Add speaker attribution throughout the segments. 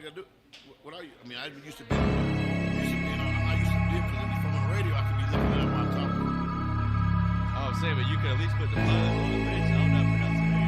Speaker 1: you gotta do. What are you? I mean, I used to be. I used to be because if I'm on the radio, I could be looking at while I'm talking.
Speaker 2: Oh, I'm saying, but you could at least put the buzz on the face. I'm not pronouncing it.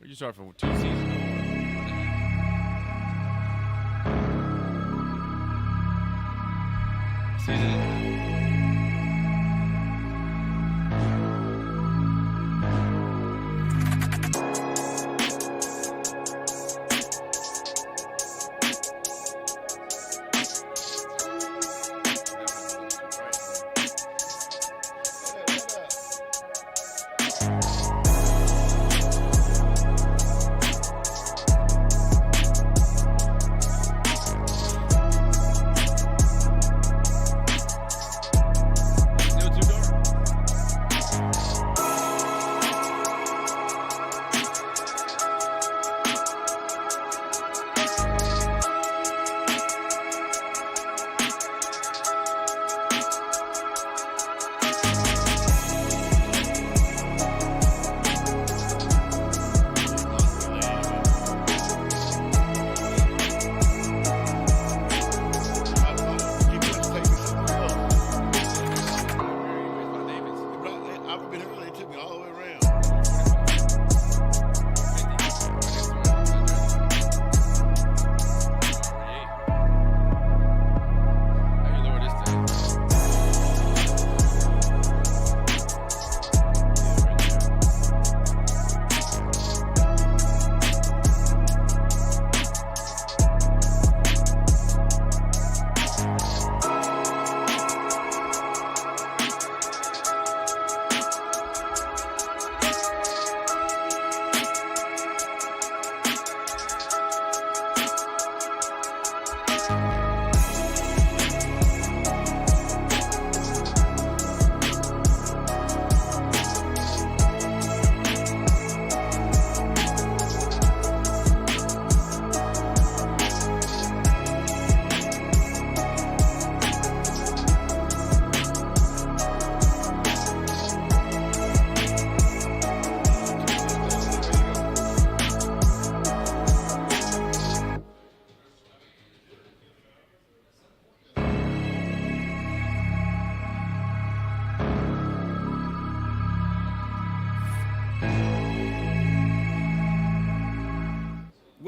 Speaker 2: You start from 2 seasons. Season and a half.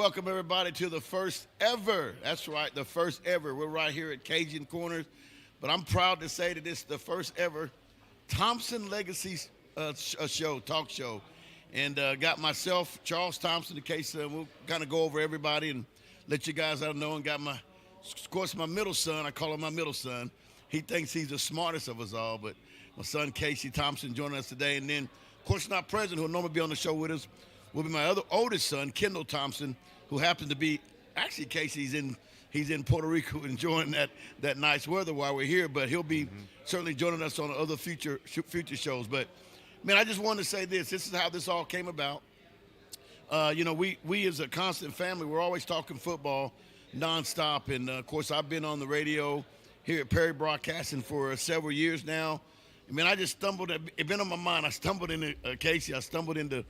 Speaker 1: welcome everybody to the first ever. That's right, the first ever. We're right here at Cajun Corners, but I'm proud to say that it's the first ever Thompson Legacy talk show. And got myself, Charles Thompson, in case we'll kind of go over everybody and let you guys out know. And got of course, my middle son. I call him my middle son. He thinks he's the smartest of us all, but my son, Casey Thompson, joining us today. And then, of course, not present, who'll normally be on the show with us, will be my other oldest son, Kendall Thompson, who happens to be, actually, Casey's he's in Puerto Rico enjoying that nice weather while we're here, but he'll be certainly joining us on other future shows. But, man, I just wanted to say this. This is how this all came about. We as a constant family, we're always talking football nonstop. And, of course, I've been on the radio here at Perry Broadcasting for several years now. I mean, I just stumbled. It's been on my mind. I stumbled into Casey. I stumbled into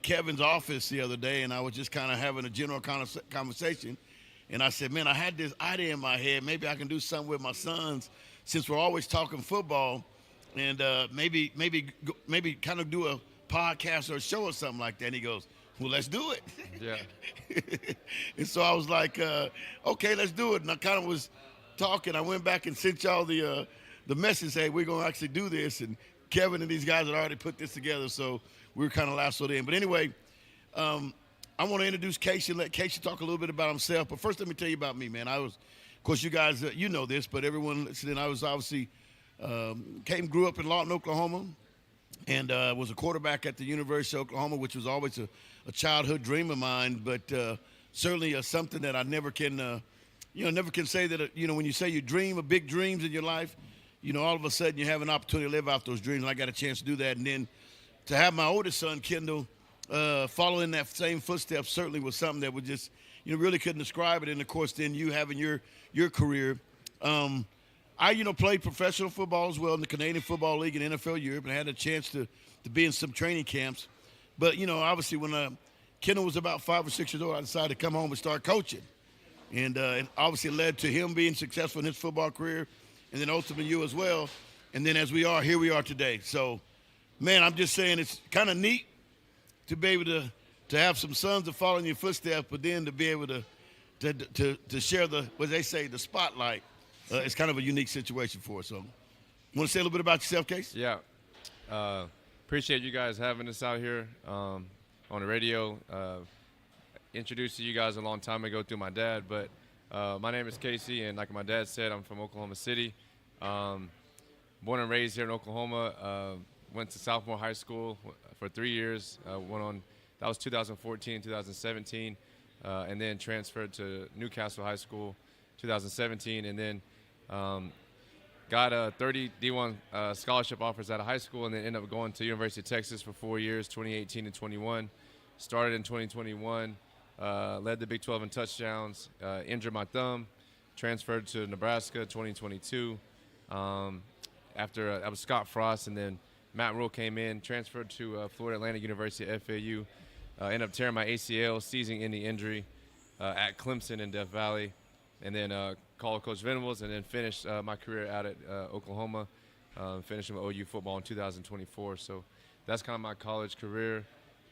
Speaker 1: Kevin's office the other day, and I was just kind of having a general conversation. And I said, man, I had this idea in my head. Maybe I can do something with my sons since we're always talking football, and maybe kind of do a podcast or a show or something like that. And he goes, well, let's do it.
Speaker 2: Yeah.
Speaker 1: And so I was like, okay, let's do it. And I kind of was talking. I went back and sent y'all the message, hey, we're going to actually do this. And Kevin and these guys had already put this together, so we were kind of lassoed in. But anyway, I want to introduce Casey and let Casey talk a little bit about himself. But first, let me tell you about me, man. I was, of course, you guys, you know this, but everyone listening, I was obviously grew up in Lawton, Oklahoma, and was a quarterback at the University of Oklahoma, which was always a childhood dream of mine, but certainly something that I never can say that, when you say you dream of big dreams in your life, all of a sudden you have an opportunity to live out those dreams, and I got a chance to do that. And then to have my oldest son, Kendall, follow in that same footsteps certainly was something that was just, really couldn't describe it. And, of course, then you having your career. I, played professional football as well in the Canadian Football League and NFL Europe, and I had a chance to be in some training camps. But, obviously when Kendall was about 5 or 6 years old, I decided to come home and start coaching. And it obviously led to him being successful in his football career, and then ultimately you as well. And then here we are today. So, man, I'm just saying it's kind of neat to be able to have some sons to follow in your footsteps, but then to be able to share the spotlight. It's kind of a unique situation for us. So, want to say a little bit about yourself, Case?
Speaker 2: Yeah. Appreciate you guys having us out here on the radio. Introduced to you guys a long time ago through my dad, but my name is Casey, and like my dad said, I'm from Oklahoma City. Born and raised here in Oklahoma. Went to Sophomore High School for 3 years. That was 2014, 2017, and then transferred to Newcastle High School 2017, and then got 30 D1 scholarship offers out of high school, and then ended up going to University of Texas for 4 years, 2018 and 21. Started in 2021, led the Big 12 in touchdowns, injured my thumb, transferred to Nebraska 2022. After that was Scott Frost, and then Matt Rule came in, transferred to Florida Atlantic University at FAU. Ended up tearing my ACL, season-ending injury at Clemson in Death Valley, and then called Coach Venables, and then finished my career out at Oklahoma, finishing with OU football in 2024. So that's kind of my college career.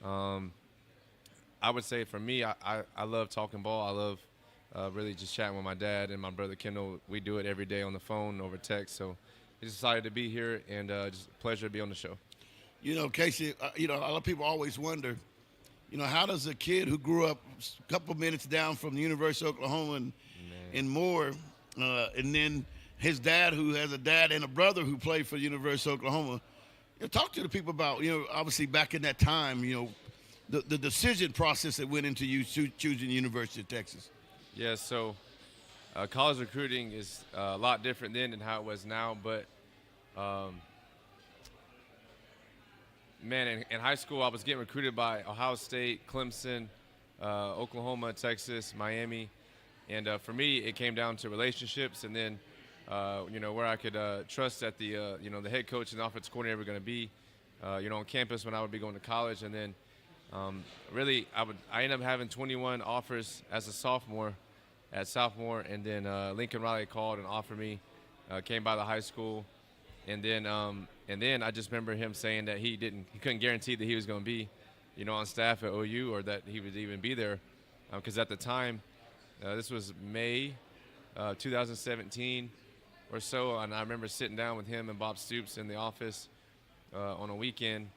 Speaker 2: I would say for me, I love talking ball. I love really just chatting with my dad and my brother Kendall. We do it every day on the phone, over text. So I just decided to be here, and just a pleasure to be on the show.
Speaker 1: Casey, a lot of people always wonder, how does a kid who grew up a couple minutes down from the University of Oklahoma and more, and then his dad, who has a dad and a brother who played for the University of Oklahoma, talk to the people about, obviously back in that time, the decision process that went into you choosing the University of Texas.
Speaker 2: Yeah, so college recruiting is a lot different then than how it was now, but man, in high school I was getting recruited by Ohio State, Clemson, Oklahoma, Texas, Miami, and for me it came down to relationships, and then where I could trust that the head coach and offensive coordinator were going to be on campus when I would be going to college. And then really I ended up having 21 offers as a sophomore at sophomore, and then Lincoln Riley called and offered me, came by the high school, and then I just remember him saying that he couldn't guarantee that he was going to be on staff at OU or that he would even be there. Because at the time, this was May 2017 or so, and I remember sitting down with him and Bob Stoops in the office on a weekend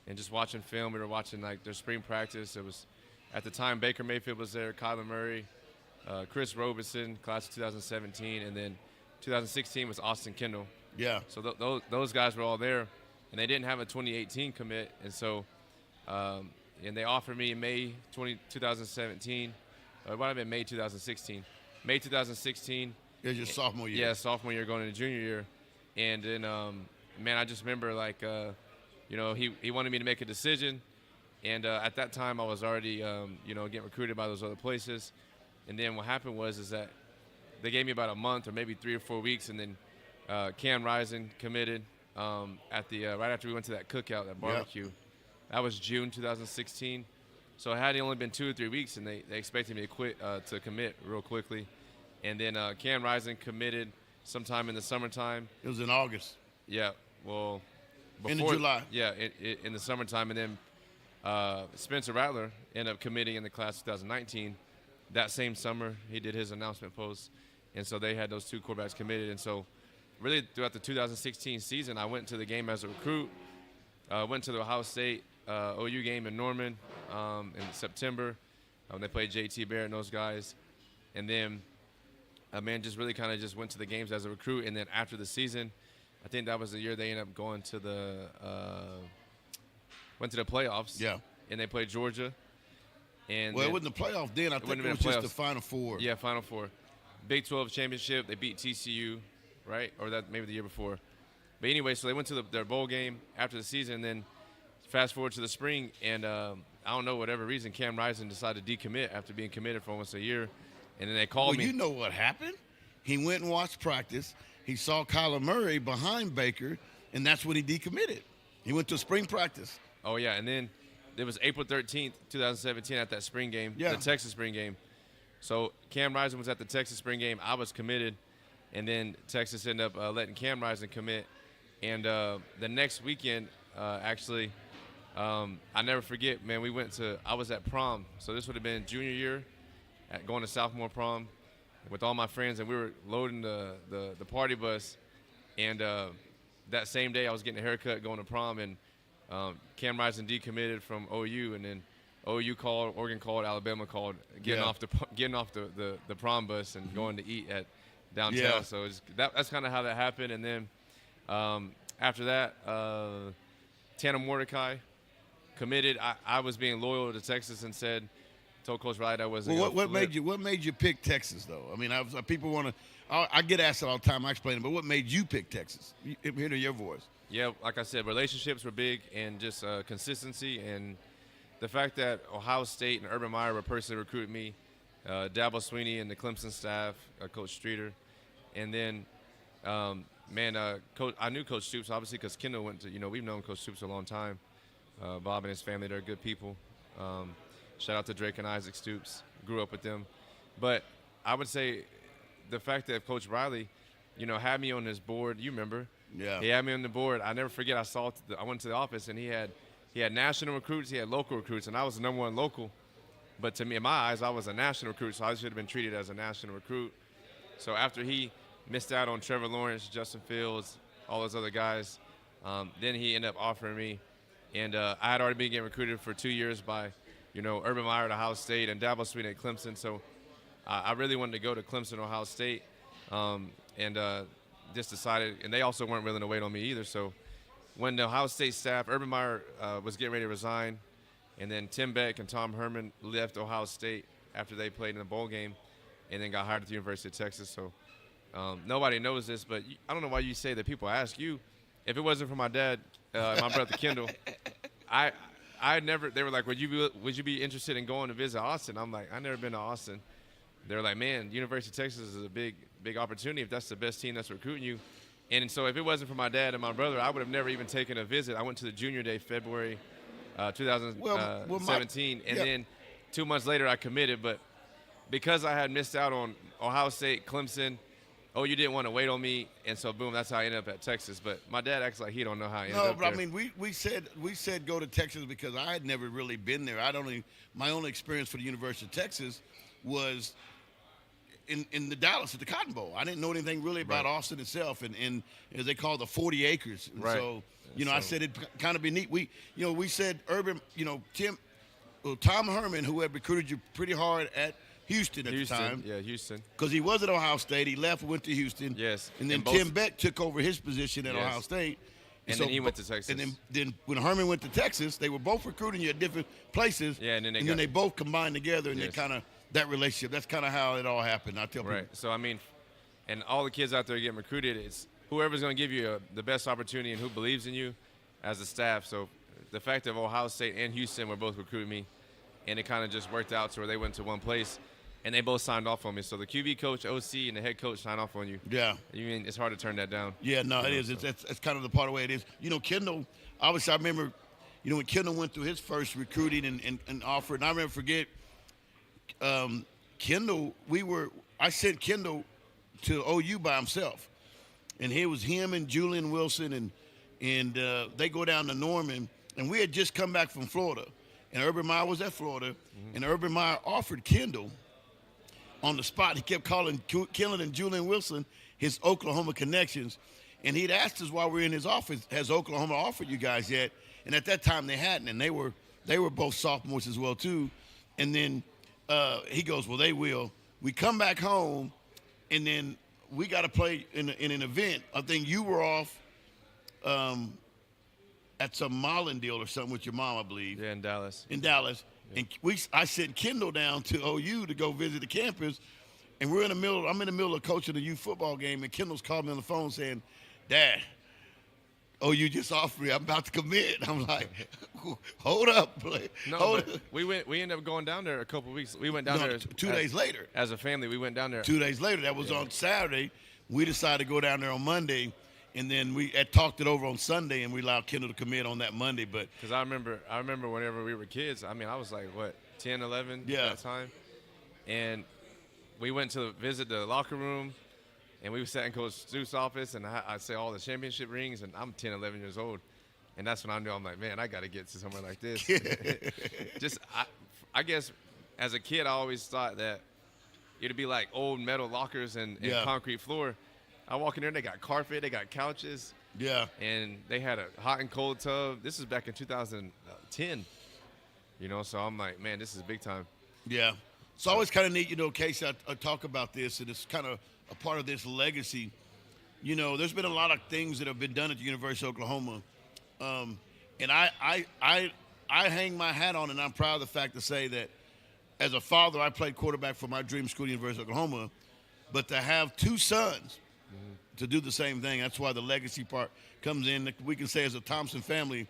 Speaker 2: and just watching film. We were watching like their spring practice. It was at the time Baker Mayfield was there, Kyler Murray, Chris Robinson, class of 2017, and then 2016 was Austin Kendall.
Speaker 1: Yeah.
Speaker 2: So those guys were all there, and they didn't have a 2018 commit, and so and they offered me in May 2017. It might have been May 2016. May 2016.
Speaker 1: It was your sophomore year.
Speaker 2: Yeah, sophomore year going into junior year, and then man, I just remember like he wanted me to make a decision, and at that time I was already getting recruited by those other places, and then what happened was that they gave me about a month or maybe 3 or 4 weeks, and then Cam Rising committed at the right after we went to that cookout, that barbecue.
Speaker 1: Yep.
Speaker 2: That was June 2016. So it had only been 2 or 3 weeks, and they expected me to commit real quickly. And then Cam Rising committed sometime in the summertime.
Speaker 1: It was in August.
Speaker 2: Yeah, well,
Speaker 1: In July.
Speaker 2: Yeah, in the summertime. And then Spencer Rattler ended up committing in the class of 2019. That same summer, he did his announcement post. And so they had those 2 quarterbacks committed. And so really throughout the 2016 season, I went to the game as a recruit. Went to the Ohio State OU game in Norman in September. They played JT Barrett and those guys. And then, just really kind of just went to the games as a recruit. And then after the season, I think that was the year they ended up going to went to the playoffs.
Speaker 1: Yeah.
Speaker 2: And they played Georgia. And
Speaker 1: Well, it wasn't the playoff then. I think it was just the Final Four.
Speaker 2: Yeah, Final Four. Big 12 championship. They beat TCU, right? Or that maybe the year before. But anyway, so they went to their bowl game after the season. And then fast forward to the spring, and I don't know, whatever reason, Cam Rising decided to decommit after being committed for almost a year. And then they called me.
Speaker 1: Well, you know what happened? He went and watched practice. He saw Kyler Murray behind Baker, and that's when he decommitted. He went to spring practice.
Speaker 2: Oh, yeah, and then it was April 13th, 2017 at that spring game,
Speaker 1: Yeah.
Speaker 2: the Texas spring game. So Cam Rising was at the Texas spring game. I was committed, and then Texas ended up letting Cam Rising commit. And the next weekend, actually, I never forget, man, I was at prom. So this would have been junior year, going to sophomore prom with all my friends, and we were loading the party bus. And that same day I was getting a haircut going to prom, and Cam Rising decommitted from OU, and then OU called, Oregon called, Alabama called, getting off the prom bus and going to eat at downtown.
Speaker 1: Yeah.
Speaker 2: So that's kind of how that happened. And then after that, Tanner Mordecai committed. I was being loyal to Texas and told Coach Wright I wasn't.
Speaker 1: Well, what made you pick Texas though? I mean, people want to. I get asked it all the time. I explain it, but what made you pick Texas? Hear your voice.
Speaker 2: Yeah, like I said, relationships were big, and just consistency, and the fact that Ohio State and Urban Meyer were personally recruiting me, Dabo Sweeney and the Clemson staff, Coach Streeter, and then, I knew Coach Stoops obviously because Kendall went to. We've known Coach Stoops a long time. Bob and his family, they're good people. Shout out to Drake and Isaac Stoops. Grew up with them. But I would say the fact that Coach Riley, had me on his board. You remember?
Speaker 1: Yeah.
Speaker 2: He had me on the board. I never forget. I went to the office, and he had national recruits. He had local recruits, and I was the number one local. But to me, in my eyes, I was a national recruit, so I should have been treated as a national recruit. So after he missed out on Trevor Lawrence, Justin Fields, all those other guys, then he ended up offering me. And I had already been getting recruited for 2 years by, Urban Meyer at Ohio State and Dabo Sweeney at Clemson. So I really wanted to go to Clemson, Ohio State, and just decided. And they also weren't willing to wait on me either. So when the Ohio State staff, Urban Meyer was getting ready to resign, and then Tim Beck and Tom Herman left Ohio State after they played in the bowl game, and then got hired at the University of Texas. So nobody knows this, but I don't know why you say that. People ask you. If it wasn't for my dad, my brother Kendall, I never. They were like, would you be interested in going to visit Austin? I'm like, I never been to Austin. They were like, man, University of Texas is a big opportunity if that's the best team that's recruiting you. And so if it wasn't for my dad and my brother, I would have never even taken a visit. I went to the junior day, February 2017, and then 2 months later I committed. But because I had missed out on Ohio State, Clemson, oh, you didn't want to wait on me, and so boom, that's how I ended up at Texas. But my dad acts like he don't know how I ended up
Speaker 1: but
Speaker 2: there.
Speaker 1: I mean, we said go to Texas because I had never really been there. My only experience for the University of Texas was in the Dallas at the Cotton Bowl. I didn't know anything really about Austin itself, and as they call it, the 40 acres. And
Speaker 2: Right.
Speaker 1: so, I said it'd kind of be neat. We said Urban, Tom Herman, who had recruited you pretty hard at Houston at the time.
Speaker 2: Yeah, Houston.
Speaker 1: Because he was at Ohio State. He left, went to Houston.
Speaker 2: Yes.
Speaker 1: And then
Speaker 2: And both-
Speaker 1: Tim Beck took over his position at
Speaker 2: Yes.
Speaker 1: Ohio State.
Speaker 2: And then he went to Texas.
Speaker 1: And then when Herman went to Texas, they were both recruiting you at different places.
Speaker 2: Yeah, and then
Speaker 1: they both combined together, and
Speaker 2: Yes.
Speaker 1: they kind of, that relationship, that's kind of how it all happened. I tell people.
Speaker 2: Right. So I mean, and all the kids out there getting recruited, it's whoever's going to give you the best opportunity and who believes in you as a staff. So the fact that Ohio State and Houston were both recruiting me, and it kind of just worked out to where they went to one place, and they both signed off on me. So the QB coach, OC, and the head coach signed off on you.
Speaker 1: Yeah.
Speaker 2: You mean it's hard to turn that down.
Speaker 1: Yeah, no, it is. It's kind of the part of the way it is. Kendall, obviously, I remember, when Kendall went through his first recruiting and offer, and I never forget, Kendall, I sent Kendall to OU by himself. And here was him and Julian Wilson, and they go down to Norman, and we had just come back from Florida. And Urban Meyer was at Florida, and Urban Meyer offered Kendall on the spot. He kept calling Kendall and Julian Wilson his Oklahoma connections. And he'd asked us while we were in his office, has Oklahoma offered you guys yet? And at that time they hadn't, and they were both sophomores as well too. And then he goes, well, they will. We come back home, and then we got to play in an event. I think you were off at some Marlin deal or something with your mom, I believe.
Speaker 2: Yeah, in Dallas.
Speaker 1: Yeah. And I sent Kendall down to OU to go visit the campus, and I'm in the middle of coaching a youth football game, and Kendall's called me on the phone saying, Dad, OU just offered me. I'm about to commit. I'm like, hold up, play.
Speaker 2: No, but we ended up going down there a couple of weeks. We went down there
Speaker 1: 2 days later.
Speaker 2: As a family, we went down there.
Speaker 1: 2 days later. That was on Saturday. We decided to go down there on Monday, and then we had talked it over on Sunday, and we allowed Kendall to commit on that Monday. But
Speaker 2: because I remember whenever we were kids, I mean, I was like, what, 10, 11 at that time? And we went to visit the locker room, and we sat in Coach Stoops' office, and I say all the championship rings, and I'm 10, 11 years old. And that's when I knew, I'm like, man, I got to get to somewhere like this. I guess as a kid, I always thought that it'd be like old metal lockers and concrete floor. I walk in there, they got carpet, they got couches.
Speaker 1: Yeah.
Speaker 2: And they had a hot and cold tub. This is back in 2010, so I'm like, man, this is big time.
Speaker 1: Yeah. It's always kind of neat, Casey, I talk about this, and it's kind of a part of this legacy. There's been a lot of things that have been done at the University of Oklahoma. And I hang my hat on, and I'm proud of the fact to say that as a father, I played quarterback for my dream school, University of Oklahoma. But to have two sons to do the same thing, that's why the legacy part comes in. We can say as a Thompson family,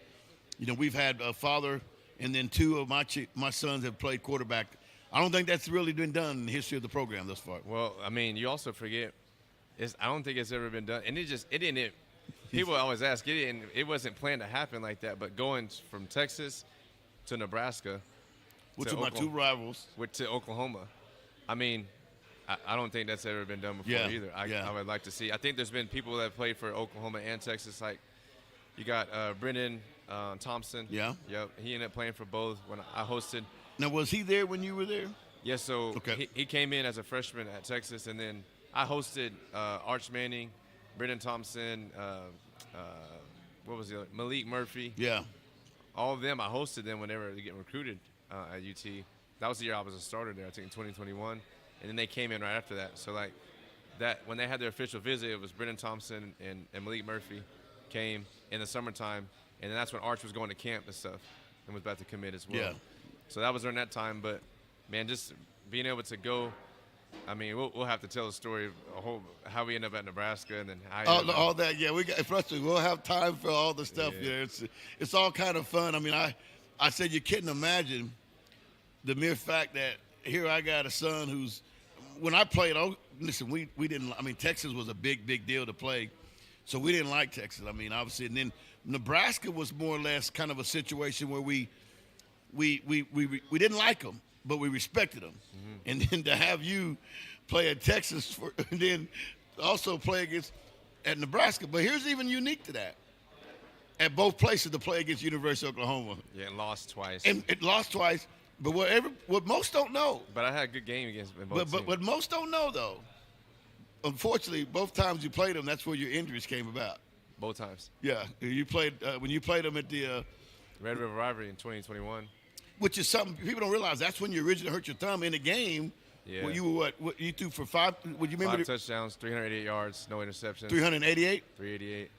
Speaker 1: we've had a father, and then two of my sons have played quarterback. I don't think that's really been done in the history of the program thus far.
Speaker 2: Well, I mean, you also forget, I don't think it's ever been done. And it didn't. People always ask, it wasn't planned to happen like that. But going from Texas to Nebraska,
Speaker 1: which are my two rivals,
Speaker 2: to Oklahoma, I mean, I don't think that's ever been done before either. I would like to see. I think there's been people that played for Oklahoma and Texas. Like you got Brendan Thompson.
Speaker 1: Yeah.
Speaker 2: Yep. He ended up playing for both when I hosted.
Speaker 1: Now, was he there when you were there?
Speaker 2: Yes. So he came in as a freshman at Texas, and then I hosted Arch Manning, Brendan Thompson, what was the other? Malik Murphy.
Speaker 1: Yeah.
Speaker 2: All of them, I hosted them whenever they get recruited at UT. That was the year I was a starter there, I think in 2021. And then they came in right after that. So, like, that when they had their official visit, it was Brendan Thompson and Malik Murphy came in the summertime. And then that's when Arch was going to camp and stuff and was about to commit as well.
Speaker 1: Yeah.
Speaker 2: So that was during that time. But, man, just being able to go, I mean, we'll have to tell the story of how we end up at Nebraska and then how
Speaker 1: all that. Yeah, we'll have time for all the stuff. Yeah, it's all kind of fun. I mean, I said you couldn't imagine the mere fact that here I got a son who's, when I played, listen, we didn't. I mean, Texas was a big deal to play, so we didn't like Texas. I mean, obviously, and then Nebraska was more or less kind of a situation where we didn't like them, but we respected them. Mm-hmm. And then to have you play at Texas and then also play against at Nebraska. But here's even unique to that. At both places to play against University of Oklahoma.
Speaker 2: Yeah, and lost twice.
Speaker 1: And it lost twice. But what most don't know.
Speaker 2: But I had a good game against both
Speaker 1: But what most don't know, though, unfortunately, both times you played them, that's where your injuries came about.
Speaker 2: Both times.
Speaker 1: Yeah, you played when you played them at the
Speaker 2: Red River Rivalry in 2021.
Speaker 1: which is something people don't realize. That's when you originally hurt your thumb in a game.
Speaker 2: Yeah.
Speaker 1: Where you were what you threw for five? Would you remember?
Speaker 2: 5 touchdowns, 388 yards, no interceptions.
Speaker 1: 388.
Speaker 2: 388.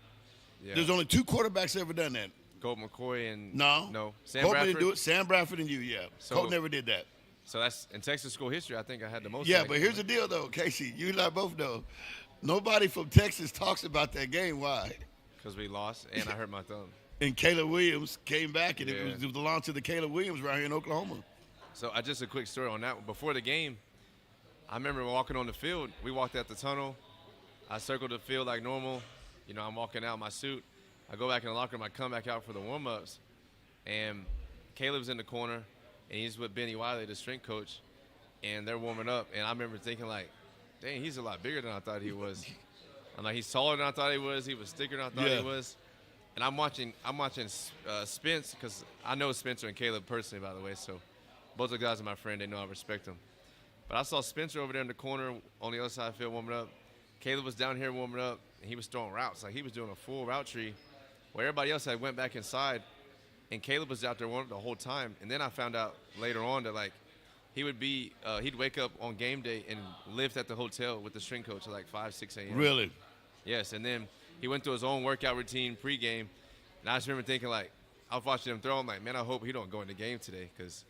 Speaker 2: Yeah.
Speaker 1: There's only 2 quarterbacks ever done that.
Speaker 2: Colt McCoy and
Speaker 1: No.
Speaker 2: Sam
Speaker 1: Colt
Speaker 2: Bradford
Speaker 1: didn't do it. Sam Bradford and you, yeah.
Speaker 2: So-
Speaker 1: Colt never did that.
Speaker 2: So that's in Texas school history. I think I had the most.
Speaker 1: Yeah,
Speaker 2: like,
Speaker 1: but here's the deal, though, Casey. You and I both know. Nobody from Texas talks about that game. Why?
Speaker 2: because we lost and I hurt my thumb.
Speaker 1: And Caleb Williams came back, and
Speaker 2: Yeah.
Speaker 1: it was the launch of the Caleb Williams right here in Oklahoma.
Speaker 2: So just a quick story on that. Before the game, I remember walking on the field. We walked out the tunnel. I circled the field like normal. You know, I'm walking out my suit. I go back in the locker room. I come back out for the warm-ups, and Caleb's in the corner, and he's with Benny Wiley, the strength coach, and they're warming up. And I remember thinking, like, dang, he's a lot bigger than I thought he was. I'm like, he's taller than I thought he was. He was thicker than I thought
Speaker 1: Yeah.
Speaker 2: he was. And I'm watching Spence, because I know Spencer and Caleb personally, by the way. So both the guys are my friend. They know I respect them. But I saw Spencer over there in the corner on the other side of the field warming up. Caleb was down here warming up, and he was throwing routes. Like, he was doing a full route tree where everybody else had went back inside, and Caleb was out there warming up the whole time. And then I found out later on that, like, he would be he'd wake up on game day and lift at the hotel with the strength coach at like 5, 6 a.m.
Speaker 1: Really?
Speaker 2: Yes, and then he went through his own workout routine pregame, and I just remember thinking, like, I was watching him throw. I'm like, man, I hope he don't go in the game today, because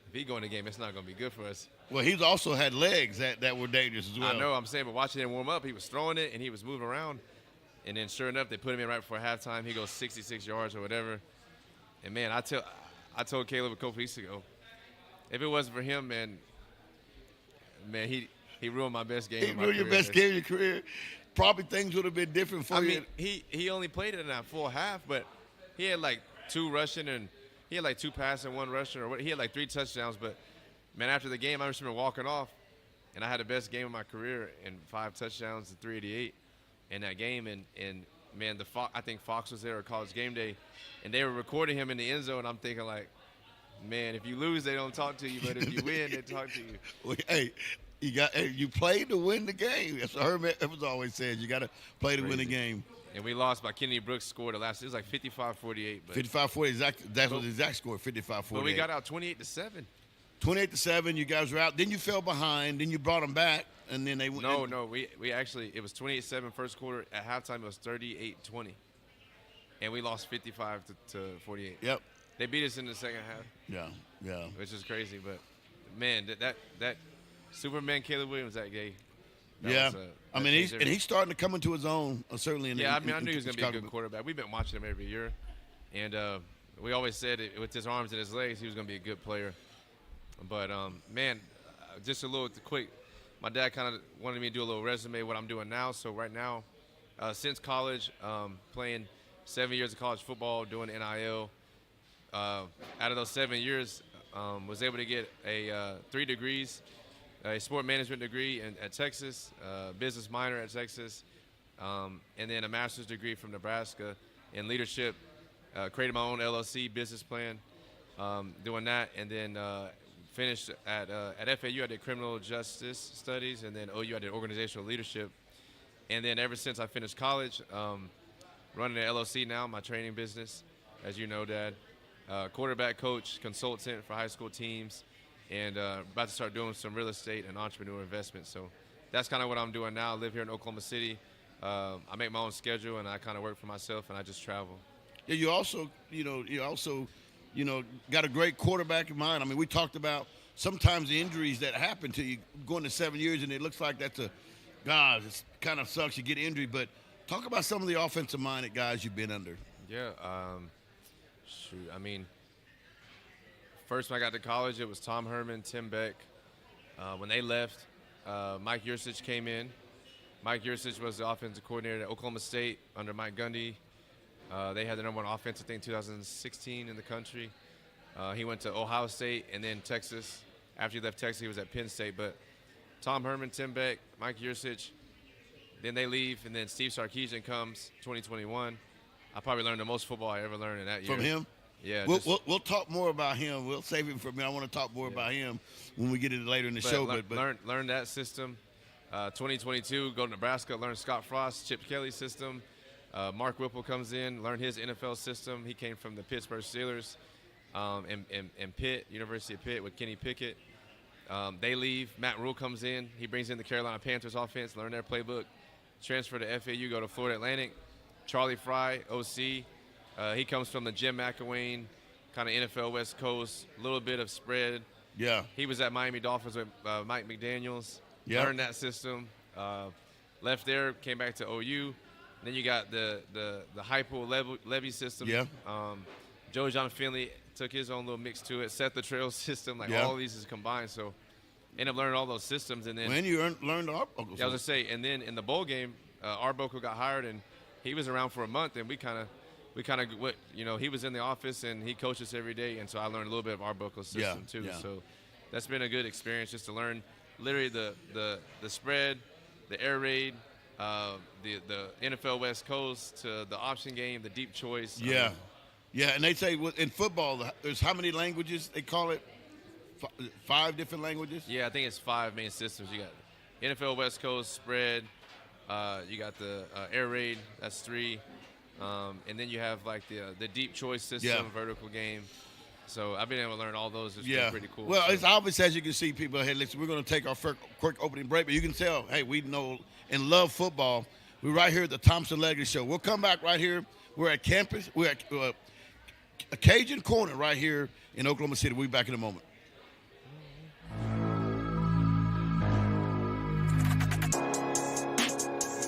Speaker 2: if he go in the game, it's not going to be good for us.
Speaker 1: Well, he's also had legs that were dangerous as well.
Speaker 2: I know, I'm saying, but watching him warm up, he was throwing it, and he was moving around, and then sure enough, they put him in right before halftime. He goes 66 yards or whatever, and, man, I told Caleb a couple weeks ago, if it wasn't for him, man, he ruined my best game.
Speaker 1: He ruined your best game of your career. Probably things would have been different for you.
Speaker 2: I mean, he only played it in that full half, but he had like 2 rushing and he had like 2 passing, 1 rushing, or what. He had like 3 touchdowns. But man, after the game, I just remember walking off, and I had the best game of my career and 5 touchdowns and 388 in that game. And man, I think Fox was there at College Game Day, and they were recording him in the end zone. I'm thinking, like, man, if you lose, they don't talk to you, but if you win, they talk to you.
Speaker 1: Well, hey, you played to win the game. That's what Herman Evans always says. You got to play to win the game.
Speaker 2: And we lost by Kennedy Brooks scored the last. It was like 55-48.
Speaker 1: 55-40 exact. That was the exact score. 55-48.
Speaker 2: But we got out 28-7.
Speaker 1: 28-7. You guys were out. Then you fell behind. Then you brought them back, and then they went.
Speaker 2: No. We actually, it was 28-7 first quarter. At halftime, it was 38-20, and we lost 55-48.
Speaker 1: Yep.
Speaker 2: They beat us in the second half.
Speaker 1: Yeah.
Speaker 2: Which is crazy, but man, that Superman Caleb Williams that day.
Speaker 1: Yeah. I mean, he's starting to come into his own, certainly.
Speaker 2: I knew he was going to be a good quarterback. We've been watching him every year, and we always said with his arms and his legs, he was going to be a good player. But man, just a little quick. My dad kind of wanted me to do a little resume of what I'm doing now. So right now, since college, playing 7 years of college football, doing NIL. Out of those 7 years, was able to get 3 degrees, a sport management degree at Texas, business minor at Texas, and then a master's degree from Nebraska in leadership. Created my own LLC business plan, doing that, and then finished at FAU. I did criminal justice studies, and then OU I did organizational leadership. And then ever since I finished college, running an LLC now, my training business, as you know, Dad. Quarterback coach, consultant for high school teams, and about to start doing some real estate and entrepreneur investments. So that's kind of what I'm doing now. I live here in Oklahoma City. I make my own schedule, and I kind of work for myself, and I just travel.
Speaker 1: Yeah, you also got a great quarterback in mind. I mean, we talked about sometimes the injuries that happen to you going to 7 years, and it looks like it kind of sucks. You get injured, but talk about some of the offensive-minded guys you've been under.
Speaker 2: Yeah. Shoot, I mean, first when I got to college, it was Tom Herman, Tim Beck. When they left, Mike Yursich came in. Mike Yursich was the offensive coordinator at Oklahoma State under Mike Gundy. They had the number 1 offense, I think, 2016 in the country. He went to Ohio State and then Texas. After he left Texas, he was at Penn State. But Tom Herman, Tim Beck, Mike Yursich, Then they leave, and then Steve Sarkisian comes 2021. I probably learned the most football I ever learned in that year.
Speaker 1: From him?
Speaker 2: Yeah.
Speaker 1: We'll talk more about him. We'll save him for me. I want to talk more about him when we get into later in the show.
Speaker 2: Learn that system. 2022, go to Nebraska, learn Scott Frost, Chip Kelly's system. Mark Whipple comes in, learn his NFL system. He came from the Pittsburgh Steelers and Pitt, University of Pitt with Kenny Pickett. They leave. Matt Rule comes in. He brings in the Carolina Panthers offense, learn their playbook. Transfer to FAU, go to Florida Atlantic. Charlie Fry, OC. He comes from the Jim McElwain, kind of NFL West Coast, a little bit of spread.
Speaker 1: Yeah.
Speaker 2: He was at Miami Dolphins with Mike McDaniels.
Speaker 1: Yep.
Speaker 2: Learned that system. Left there, came back to OU. Then you got the Hypo Levy system.
Speaker 1: Yeah.
Speaker 2: Joe John Finley took his own little mix to it. Set the trail system. All of these is combined. So ended up learning all those systems. And then
Speaker 1: when you learned the Arbuckle.
Speaker 2: Yeah, I was gonna say. And then in the bowl game, Arbuckle got hired, and he was around for a month, and we kind of he was in the office and he coached us every day, and so I learned a little bit of Arbuckle's system too. Yeah. So that's been a good experience just to learn literally the spread, the air raid, the NFL West Coast to the option game, the deep choice.
Speaker 1: Yeah. Yeah, and they say in football, there's how many languages they call it? 5 different languages?
Speaker 2: Yeah, I think it's 5 main systems. You got NFL West Coast, spread, you got the air raid, that's 3. And then you have like the deep choice system, vertical game. So I've been able to learn all those. It's been pretty cool.
Speaker 1: Well, it's obvious, as you can see, people. Hey, listen, we're going to take our quick opening break, but you can tell, hey, we know and love football. We're right here at the Thompson Legacy Show. We'll come back right here. We're at campus. We're at a Cajun Corner right here in Oklahoma City. We'll be back in a moment.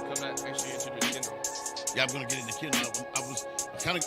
Speaker 2: Come back. Make sure you introduce Kendall.
Speaker 1: Yeah, I'm going to get into Kendall. I was kind of.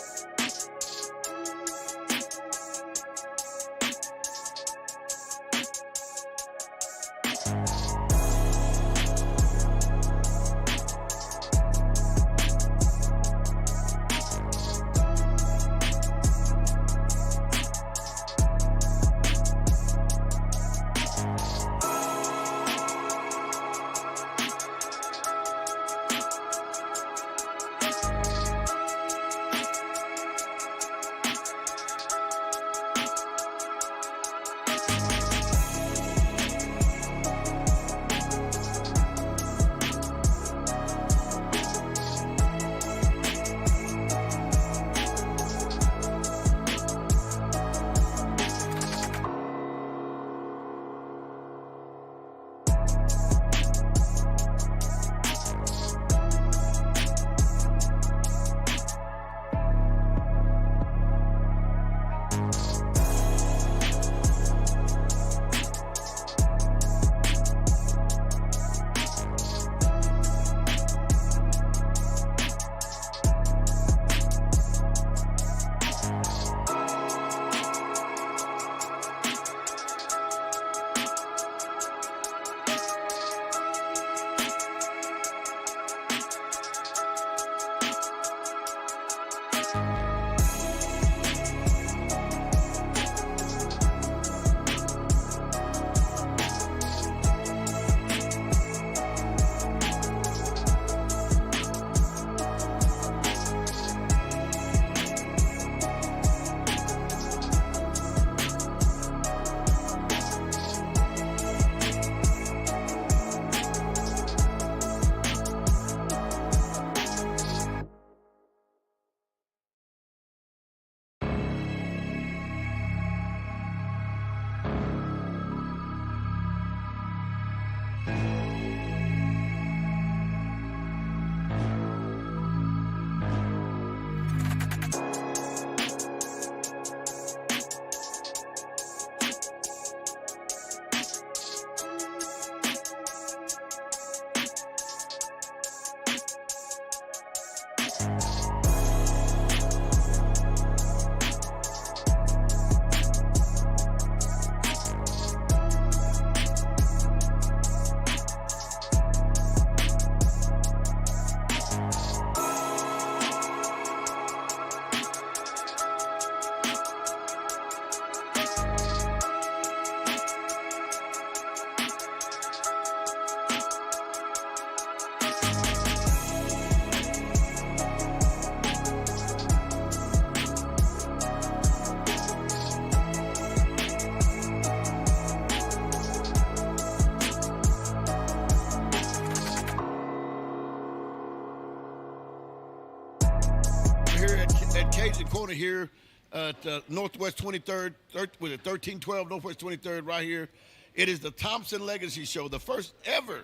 Speaker 1: Cajun Corner here at Northwest 23rd, 1312 Northwest 23rd, right here. It is the Thompson Legacy Show, the first ever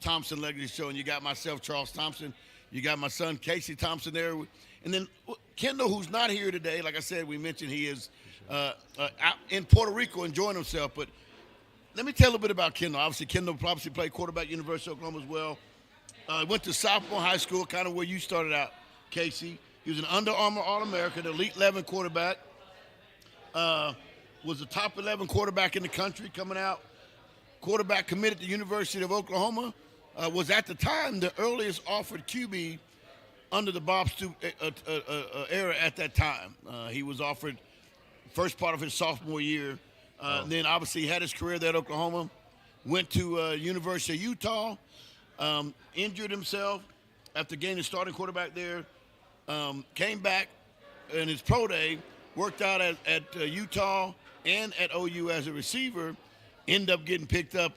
Speaker 1: Thompson Legacy Show. And you got myself, Charles Thompson. You got my son, Casey Thompson, there. And then Kendall, who's not here today. Like I said, we mentioned he is out in Puerto Rico enjoying himself. But let me tell you a little bit about Kendall. Obviously, Kendall obviously played quarterback at University of Oklahoma as well. Went to sophomore high school, kind of where you started out, Casey. He was an Under Armour All-American, Elite 11 quarterback. Was the top 11 quarterback in the country coming out. Quarterback committed to the University of Oklahoma. Was at the time the earliest offered QB under the Bob Stoops era at that time. He was offered first part of his sophomore year. Then obviously he had his career there at Oklahoma. Went to University of Utah. Injured himself after gaining starting quarterback there. Came back in his pro day, worked out at Utah and at OU as a receiver. Ended up getting picked up.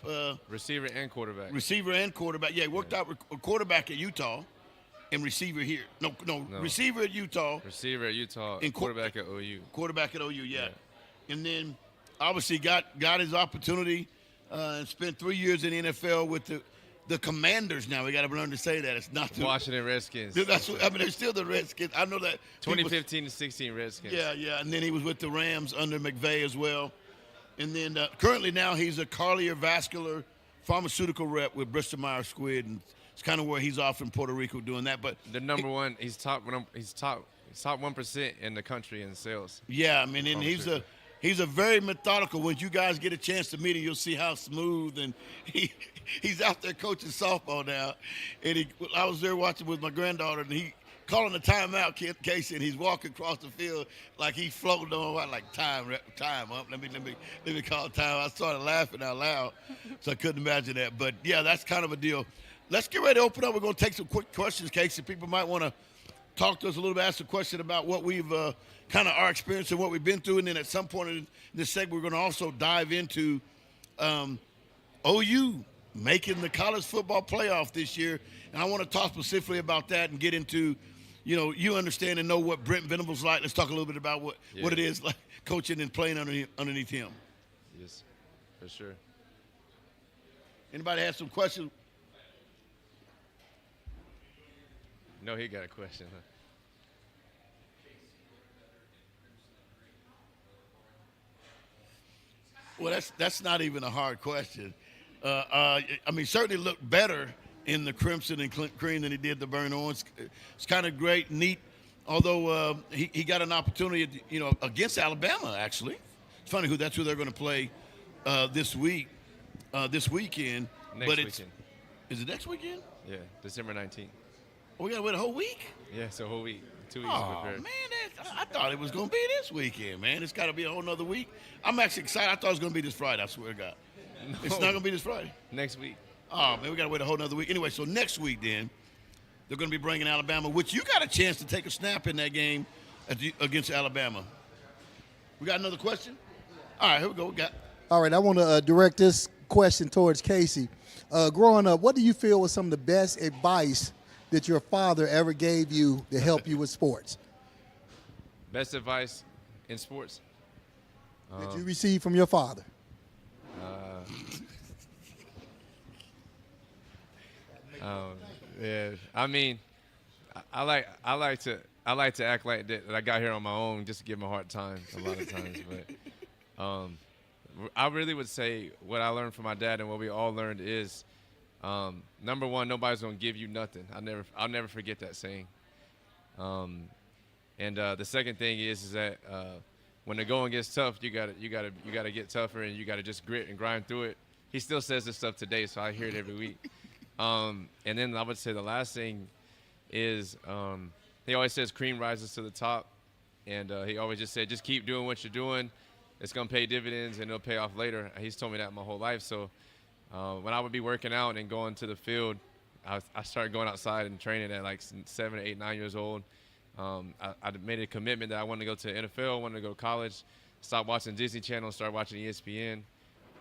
Speaker 2: Receiver and quarterback.
Speaker 1: Receiver and quarterback. Yeah, he worked out a quarterback at Utah and receiver here. No, receiver at Utah.
Speaker 2: Receiver at Utah and quarterback at OU.
Speaker 1: Quarterback at OU, yeah. And then obviously got his opportunity and spent 3 years in the NFL with the Commanders now. We got to learn to say that. It's not the
Speaker 2: Washington Redskins.
Speaker 1: That's what, I mean, they're still the Redskins. I know that.
Speaker 2: 2015 to 16 Redskins.
Speaker 1: Yeah. And then he was with the Rams under McVay as well. And then currently now he's a cardiovascular pharmaceutical rep with Bristol Myers Squibb, and it's kind of where he's off in Puerto Rico doing that. But
Speaker 2: the number one, he's top 1% in the country in sales.
Speaker 1: Yeah, I mean, and he's a very methodical. When you guys get a chance to meet him, you'll see how smooth, and he's out there coaching softball now. And I was there watching with my granddaughter, and he calling the timeout, Casey, and he's walking across the field like he's floating on, like time up. Let me call time. I started laughing out loud, so I couldn't imagine that. But yeah, that's kind of a deal. Let's get ready to open up. We're going to take some quick questions, Casey. People might want to talk to us a little bit, ask a question about what we've kind of our experience and what we've been through. And then at some point in this segment, we're going to also dive into OU making the college football playoff this year. And I want to talk specifically about that and get into, you understand and know what Brent Venables like. Let's talk a little bit about what it is like coaching and playing underneath him.
Speaker 2: Yes, for sure.
Speaker 1: Anybody have some questions?
Speaker 2: No, he got a question. Huh?
Speaker 1: Well, that's not even a hard question. I mean, certainly looked better in the crimson and cream than he did the burnt orange. It's kind of great, neat. Although he got an opportunity, against Alabama. Actually, it's funny that's who they're going to play this weekend.
Speaker 2: Next weekend.
Speaker 1: Is it next weekend?
Speaker 2: Yeah, December 19th.
Speaker 1: Oh, we got to wait a whole week?
Speaker 2: Yeah, it's a whole week. 2 weeks.
Speaker 1: Oh, man, I thought it was going to be this weekend, man. It's got to be a whole nother week. I'm actually excited. I thought it was going to be this Friday, I swear to God. No. It's not going to be this Friday.
Speaker 2: Next week.
Speaker 1: Oh, man, we got to wait a whole nother week. Anyway, so next week then, they're going to be bringing Alabama, which you got a chance to take a snap in that game against Alabama. We got another question? All right, here we go.
Speaker 3: All right, I want to direct this question towards Casey. Growing up, what do you feel was some of the best advice that your father ever gave you to help you with sports?
Speaker 2: Best advice in sports?
Speaker 3: That you received from your father?
Speaker 2: Yeah, I mean, I like to act like that I got here on my own just to give him a hard time a lot of times. But I really would say what I learned from my dad and what we all learned is, number one, nobody's gonna give you nothing. I'll never forget that saying. And the second thing is that when the going gets tough, you gotta get tougher, and you gotta just grit and grind through it. He still says this stuff today, so I hear it every week. And then I would say the last thing is he always says cream rises to the top, and he always just said just keep doing what you're doing. It's gonna pay dividends and it'll pay off later. He's told me that my whole life. So when I would be working out and going to the field, I started going outside and training at like 7, 8, 9 years old. I made a commitment that I wanted to go to the NFL, wanted to go to college, stop watching Disney Channel, start watching ESPN.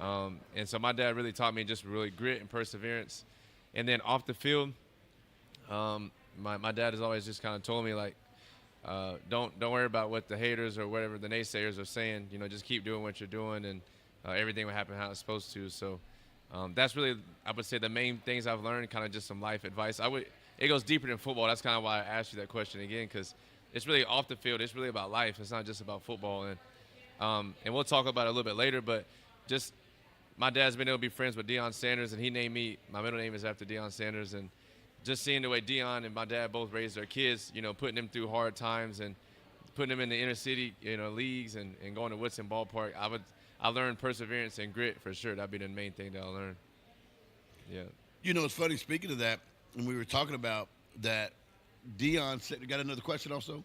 Speaker 2: And so my dad really taught me just really grit and perseverance. And then off the field, my dad has always just kind of told me, like, don't worry about what the haters or whatever the naysayers are saying. You know, just keep doing what you're doing, and everything will happen how it's supposed to. So that's really, I would say, the main things I've learned, kind of just some life advice. It goes deeper than football. That's kind of why I asked you that question again, because it's really off the field. It's really about life. It's not just about football. And we'll talk about it a little bit later, but just my dad's been able to be friends with Deion Sanders, and he named me, my middle name is after Deion Sanders, and just seeing the way Deion and my dad both raised their kids, you know, putting them through hard times and putting them in the inner city, you know, leagues and going to Woodson Ballpark, I learned perseverance and grit for sure. That'd be the main thing that I learned. Yeah.
Speaker 1: You know, it's funny, speaking of that, and we were talking about that, Deion said, got another question also?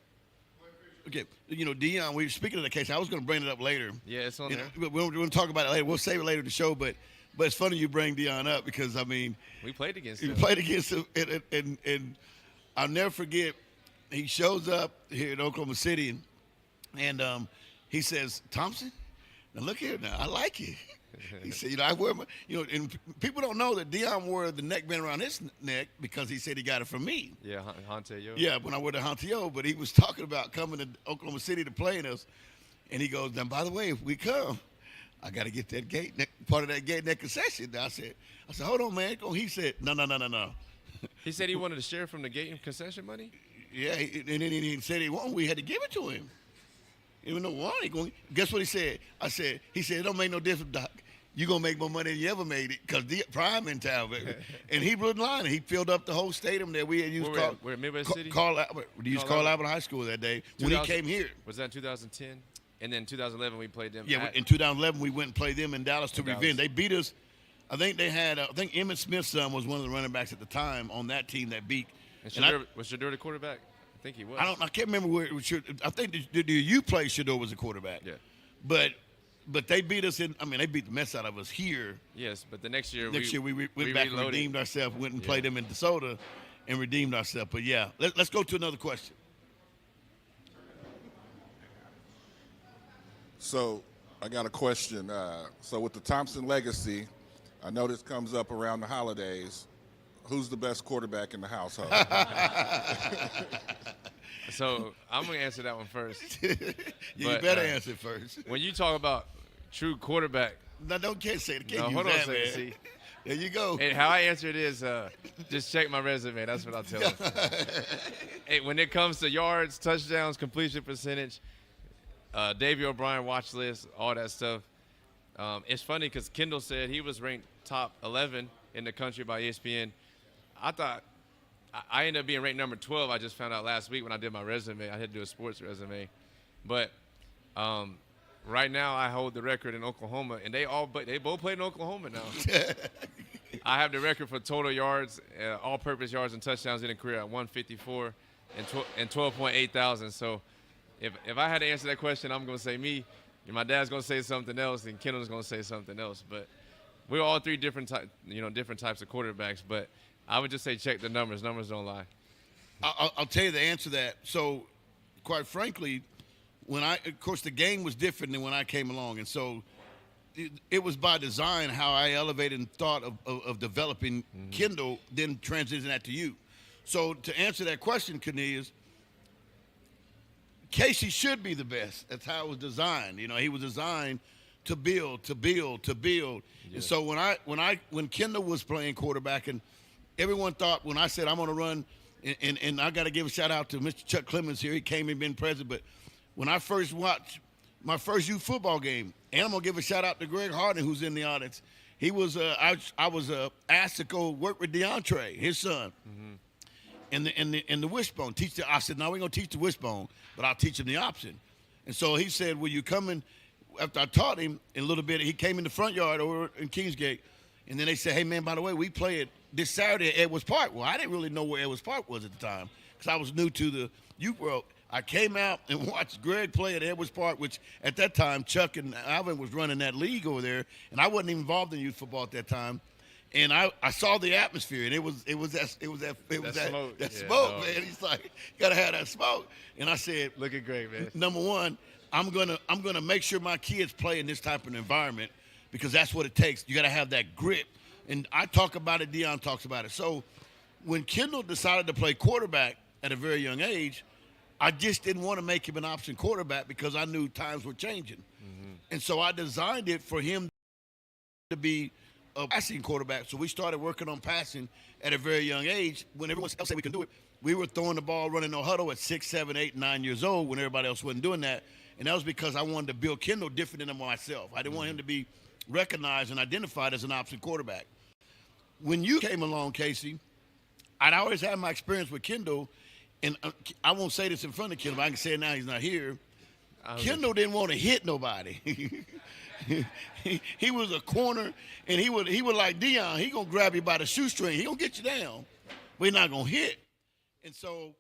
Speaker 1: Okay. You know, Deion, we were speaking of the case. I was going to bring it up later.
Speaker 2: Yeah, it's on there.
Speaker 1: We're going to talk about it later. We'll save it later to the show, but it's funny you bring Deion up because, I mean.
Speaker 2: We played against him.
Speaker 1: We played against him, and I'll never forget, he shows up here in Oklahoma City, and he says, Thompson, now look here now, I like you. He said, you know, I wear my, you know, and people don't know that Deion wore the neckband around his neck because he said he got it from me.
Speaker 2: Yeah, Hante Yo.
Speaker 1: Yeah, when I wore the Hante Yo, but he was talking about coming to Oklahoma City to play in us, and he goes, now, by the way, if we come, I got to get that gate, part of that gate, that concession. I said, hold on, man. He said, no.
Speaker 2: He said he wanted to share from the gate and concession money?
Speaker 1: Yeah, and then he said he won. We had to give it to him. Even though one, guess what he said? He said, it don't make no difference, Doc. You're going to make more money than you ever made it because Prime in town, baby. And he wasn't lying. He filled up the whole stadium that we had used.
Speaker 2: We're at Midwest City?
Speaker 1: Carl Albert. We used Carl Albert High School that day when he came here.
Speaker 2: Was that 2010? And then 2011 we played them.
Speaker 1: Yeah, in 2011 we went and played them in Dallas to revenge. They beat us. I think they had, I think Emmitt Smith's son was one of the running backs at the time on that team that beat.
Speaker 2: And was Shador the quarterback? I think he was.
Speaker 1: I can't remember where it was. I think the you play Shador was a quarterback.
Speaker 2: Yeah.
Speaker 1: But they beat us they beat the mess out of us here.
Speaker 2: Yes, but the next year
Speaker 1: we went back and redeemed ourselves, went and played them in DeSoto and redeemed ourselves. But yeah, let's go to another question.
Speaker 4: So I got a question. So with the Thompson legacy, I know this comes up around the holidays. Who's the best quarterback in the household?
Speaker 2: So I'm going to answer that one first.
Speaker 1: You better answer it first.
Speaker 2: When you talk about true quarterback.
Speaker 1: No, can't say it.
Speaker 2: Hold on a second. See,
Speaker 1: there you go.
Speaker 2: And how I answer it is just check my resume. That's what I'll tell them. Hey, when it comes to yards, touchdowns, completion percentage, Davey O'Brien watch list, all that stuff. It's funny because Kendall said he was ranked top 11 in the country by ESPN. I thought I ended up being ranked number 12. I just found out last week when I did my resume. I had to do a sports resume. But right now I hold the record in Oklahoma, and they both played in Oklahoma now. I have the record for total yards, all-purpose yards and touchdowns in a career at 154 and 12.8 thousand. So if I had to answer that question, I'm going to say me. And my dad's going to say something else, and Kendall's going to say something else. But we're all three different types of quarterbacks. But I would just say check the numbers. Numbers don't lie.
Speaker 1: I'll tell you the answer to that. So, quite frankly, of course, the game was different than when I came along. And so it was by design how I elevated and thought of developing Kendall, then transitioning that to you. So to answer that question, Cornelius, Casey should be the best. That's how it was designed. You know, he was designed to build. Yeah. And so when Kendall was playing quarterback, and everyone thought when I said I'm going to run, and I got to give a shout out to Mr. Chuck Clemens here. He came and been present. But when I first watched my first youth football game, and I'm going to give a shout out to Greg Harden, who's in the audience. He was I was asked to go work with DeAndre, his son. And the wishbone. I said, no, we're going to teach the wishbone, but I'll teach him the option. And so he said, will you come in? After I taught him a little bit, he came in the front yard over in Kingsgate. And then they said, hey, man, by the way, we play it this Saturday at Edwards Park. Well, I didn't really know where Edwards Park was at the time because I was new to the youth world. I came out and watched Greg play at Edwards Park, which at that time Chuck and Alvin was running that league over there, and I wasn't even involved in youth football at that time. And I saw the atmosphere, and it was that smoke, man. He's like, you gotta have that smoke. And I said,
Speaker 2: look at Greg, man.
Speaker 1: Number one, I'm gonna make sure my kids play in this type of environment because that's what it takes. You gotta have that grit. And I talk about it, Deion talks about it. So when Kendall decided to play quarterback at a very young age, I just didn't want to make him an option quarterback because I knew times were changing. And so I designed it for him to be a passing quarterback. So we started working on passing at a very young age. When everyone else said we can do it, we were throwing the ball, running no huddle at 6, 7, 8, 9 years old when everybody else wasn't doing that. And that was because I wanted to build Kendall different than myself. I didn't want him to be recognized and identified as an option quarterback. When you came along, Casey, I'd always had my experience with Kendall, and I won't say this in front of Kendall, but I can say it now, he's not here. Kendall didn't want to hit nobody. he was a corner, and he would like Dion. He gonna grab you by the shoestring. He gonna get you down, but he's not gonna hit. And so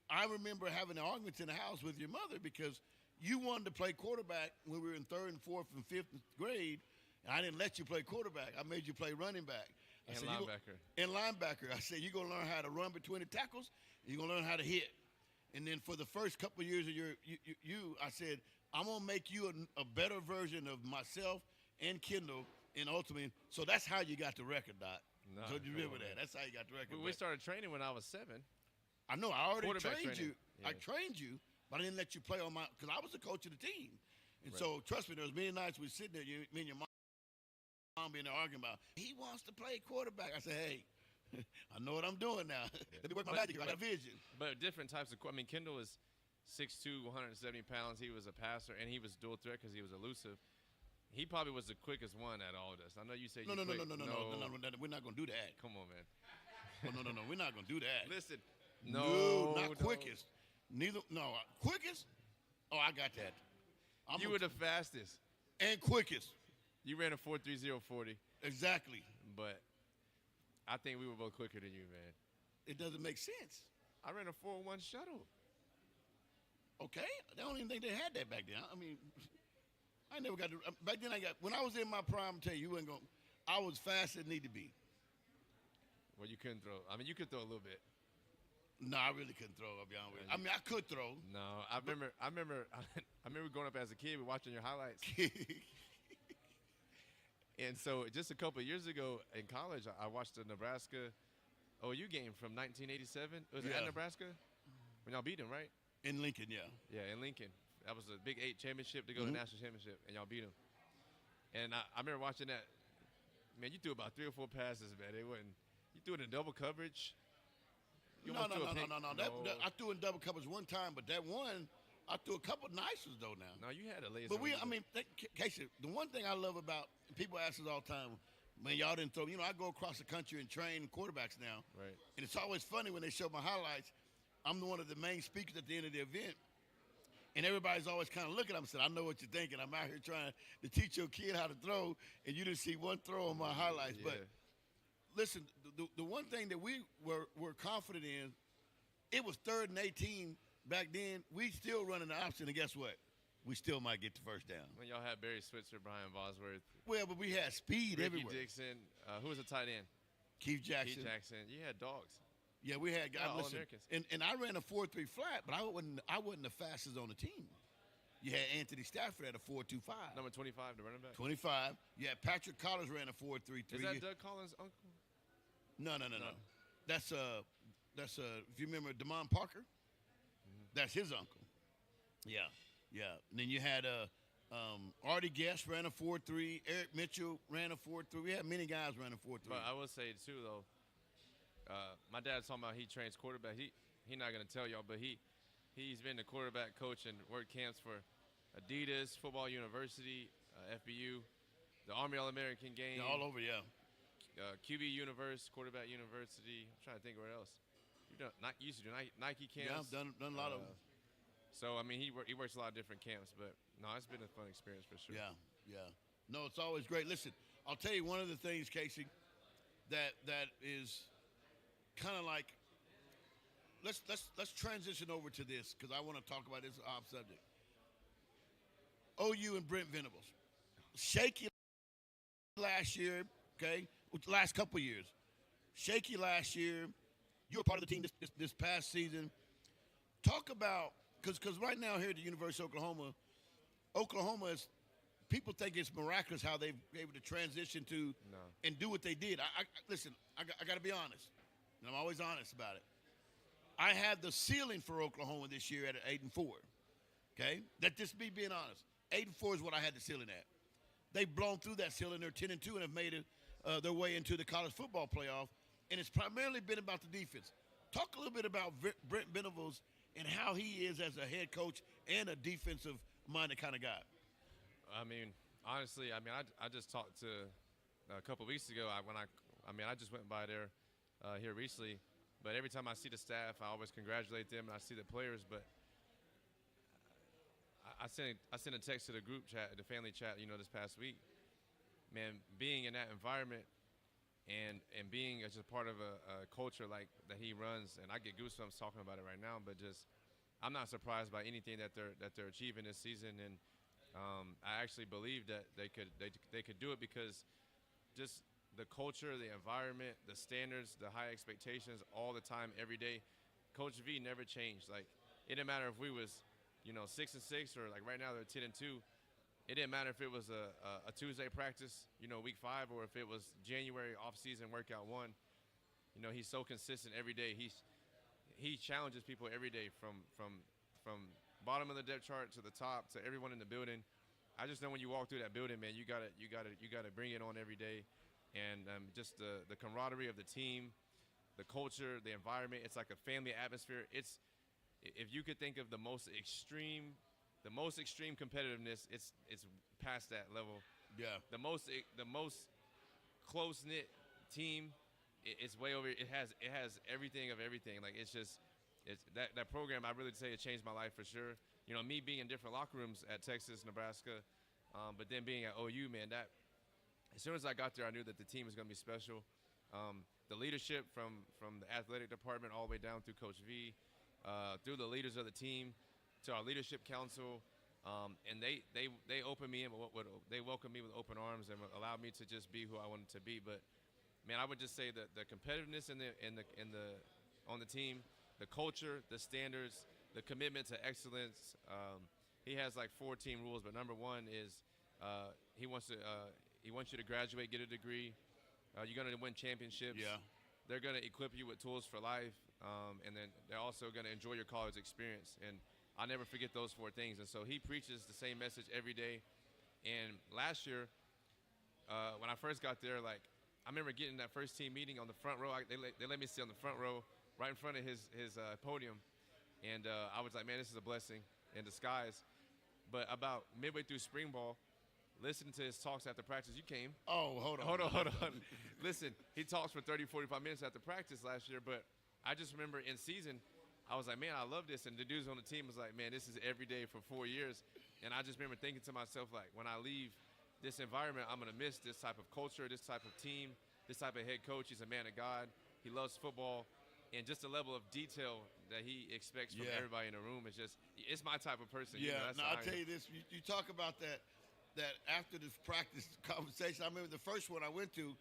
Speaker 1: I remember having arguments in the house with your mother because you wanted to play quarterback when we were in 3rd and 4th and 5th grade, and I didn't let you play quarterback. I made you play running back.
Speaker 2: And linebacker.
Speaker 1: And linebacker. I said, you're going to learn how to run between the tackles, and you're going to learn how to hit. And then for the first couple of years of I said, I'm going to make you a better version of myself and Kendall, and ultimately, so that's how you got the record, Doc.
Speaker 2: No,
Speaker 1: so you remember that. That's how you got the record.
Speaker 2: We started training when I was 7.
Speaker 1: I know. I already trained
Speaker 2: training.
Speaker 1: you.
Speaker 2: Yeah.
Speaker 1: I trained you, but I didn't let you play on my – because I was the coach of the team. And
Speaker 2: Right.
Speaker 1: So, trust me, there was many nights we were sitting there, me and your mom being there arguing about, he wants to play quarterback. I said, hey, I know what I'm doing now. Let me work my magic. I got a vision.
Speaker 2: But different types of – I mean, Kendall was 6'2", 170 pounds. He was a passer, and he was dual threat because he was elusive. He probably was the quickest one at all of us. I know you say
Speaker 1: No. We're not going to do that.
Speaker 2: Come on, man.
Speaker 1: No. We're not going to do that.
Speaker 2: Listen.
Speaker 1: Not quickest. Quickest? Oh, I got that.
Speaker 2: You were the fastest.
Speaker 1: And quickest.
Speaker 2: You ran a 4.30
Speaker 1: Exactly.
Speaker 2: But I think we were both quicker than you, man.
Speaker 1: It doesn't make sense.
Speaker 2: I ran a 4.1 shuttle.
Speaker 1: Okay. I don't even think they had that back then. I mean, I never got to. Back then, when I was in my prime, I tell you wasn't going. I was fast as need to be.
Speaker 2: Well, you couldn't throw. I mean, you could throw a little bit.
Speaker 1: No, I really couldn't throw. I'll be honest with you. I mean, I could throw.
Speaker 2: No, I remember growing up as a kid, watching your highlights. And so, just a couple of years ago in college, I watched the Nebraska OU game from 1987. Was it at Nebraska? When y'all beat them, right?
Speaker 1: In Lincoln, yeah.
Speaker 2: Yeah, in Lincoln. That was a Big 8 championship to go to the national championship, and y'all beat them. And I remember watching that. Man, you threw about 3 or 4 passes, man. It wasn't. You threw it in double coverage.
Speaker 1: No. I threw in double coverage one time, but that one, I threw a couple nice ones though. Now.
Speaker 2: No, you had a laser.
Speaker 1: But Casey, the one thing I love about people ask us all the time, man, y'all didn't throw. You know, I go across the country and train quarterbacks now,
Speaker 2: right? And
Speaker 1: it's always funny when they show my highlights. I'm one of the main speakers at the end of the event, and everybody's always kind of looking at me and saying, "I know what you're thinking. I'm out here trying to teach your kid how to throw, and you didn't see one throw on my highlights."
Speaker 2: Yeah.
Speaker 1: But listen, the one thing that we were confident in, it was 3rd and 18 back then. We still running the option, and guess what? We still might get the first down.
Speaker 2: When y'all had Barry Switzer, Brian Bosworth.
Speaker 1: Well, but we had speed
Speaker 2: Ricky
Speaker 1: everywhere.
Speaker 2: Dixon. Who was the tight end?
Speaker 1: Keith Jackson.
Speaker 2: You had dogs.
Speaker 1: Yeah, we had guys.
Speaker 2: All
Speaker 1: Listen,
Speaker 2: Americans.
Speaker 1: and I ran a 4.3 flat, but I wasn't the fastest on the team. You had Anthony Stafford at a 4.25.
Speaker 2: Number 25, the running back.
Speaker 1: 25. You had Patrick Collins ran a 4.33.
Speaker 2: Is that Doug Collins' uncle?
Speaker 1: No. That's if you remember Damon Parker, that's his uncle. Yeah. And then you had Artie Guest ran a 4.3. Eric Mitchell ran a 4.3. We had many guys running 4.3.
Speaker 2: But I will say too though, my dad's talking about he trains quarterback. He's not gonna tell y'all, but he's been the quarterback coach and worked camps for Adidas, Football University, FBU, the Army All-American game.
Speaker 1: Yeah, all over, yeah.
Speaker 2: QB Universe, Quarterback University. I'm trying to think where else. You used to do Nike camps.
Speaker 1: Yeah, I've done a lot of them.
Speaker 2: So, I mean, he works a lot of different camps. But, no, it's been a fun experience for sure.
Speaker 1: Yeah. No, it's always great. Listen, I'll tell you one of the things, Casey, that is kind of like, let's transition over to this because I want to talk about this off subject. OU and Brent Venables. Shaky last year, okay? Last couple of years. Shaky last year. You were part of the team this past season. Talk about, because right now here at the University of Oklahoma is, people think it's miraculous how they've been able to transition to and do what they did. Listen, I got to be honest, and I'm always honest about it. I had the ceiling for Oklahoma this year at 8-4. Okay, that's just me being honest. 8-4 is what I had the ceiling at. They've blown through that ceiling. They're 10-2 and have made it their way into the college football playoff. And it's primarily been about the defense. Talk a little bit about Brent Venables and how he is as a head coach and a defensive-minded kind of guy.
Speaker 2: I mean, honestly, I just talked to a couple weeks ago. I just went by there here recently. But every time I see the staff, I always congratulate them, and I see the players. But I sent a text to the group chat, the family chat, this past week. Man, being in that environment and being just a part of a culture like that he runs, and I get goosebumps talking about it right now. But just, I'm not surprised by anything that they're achieving this season, and I actually believe that they could do it because just the culture, the environment, the standards, the high expectations all the time, every day. Coach V never changed. Like, it didn't matter if we was 6-6 or like right now they're 10-2. It didn't matter if it was a Tuesday practice, week 5, or if it was January off-season workout 1. He's so consistent every day. He challenges people every day from bottom of the depth chart to the top to everyone in the building. I just know when you walk through that building, man, you gotta bring it on every day, and just the camaraderie of the team, the culture, the environment. It's like a family atmosphere. If you could think of the most extreme competitiveness, it's past that level.
Speaker 1: Yeah.
Speaker 2: The most close-knit team, it's way over. It has everything of everything. Like, it's that program. I really say it changed my life for sure. Me being in different locker rooms at Texas, Nebraska, but then being at OU, man, that as soon as I got there, I knew that the team was going to be special. The leadership from the athletic department all the way down through Coach V, through the leaders of the team, to our leadership council, and they opened me in. They welcomed me with open arms and allowed me to just be who I wanted to be. But man, I would just say that the competitiveness on the team, the culture, the standards, the commitment to excellence. He has like 4 team rules, but number 1 is he wants you to graduate, get a degree. You're going to win championships.
Speaker 1: Yeah.
Speaker 2: They're going to equip you with tools for life, and then they're also going to enjoy your college experience. And I'll never forget those 4 things. And so he preaches the same message every day. And last year, when I first got there, like, I remember getting that first team meeting on the front row. They let me sit on the front row right in front of his podium. And I was like, man, this is a blessing in disguise. But about midway through spring ball, listening to his talks after practice, you came.
Speaker 1: Oh, hold on.
Speaker 2: Listen, he talks for 30, 45 minutes after practice last year. But I just remember in season, I was like, man, I love this. And the dudes on the team was like, man, this is every day for 4 years. And I just remember thinking to myself, like, when I leave this environment, I'm going to miss this type of culture, this type of team, this type of head coach. He's a man of God. He loves football. And just the level of detail that he expects from everybody in the room is just, it's my type of person.
Speaker 1: Yeah, I'll tell you this. You talk about that after this practice conversation. I remember the first one I went to,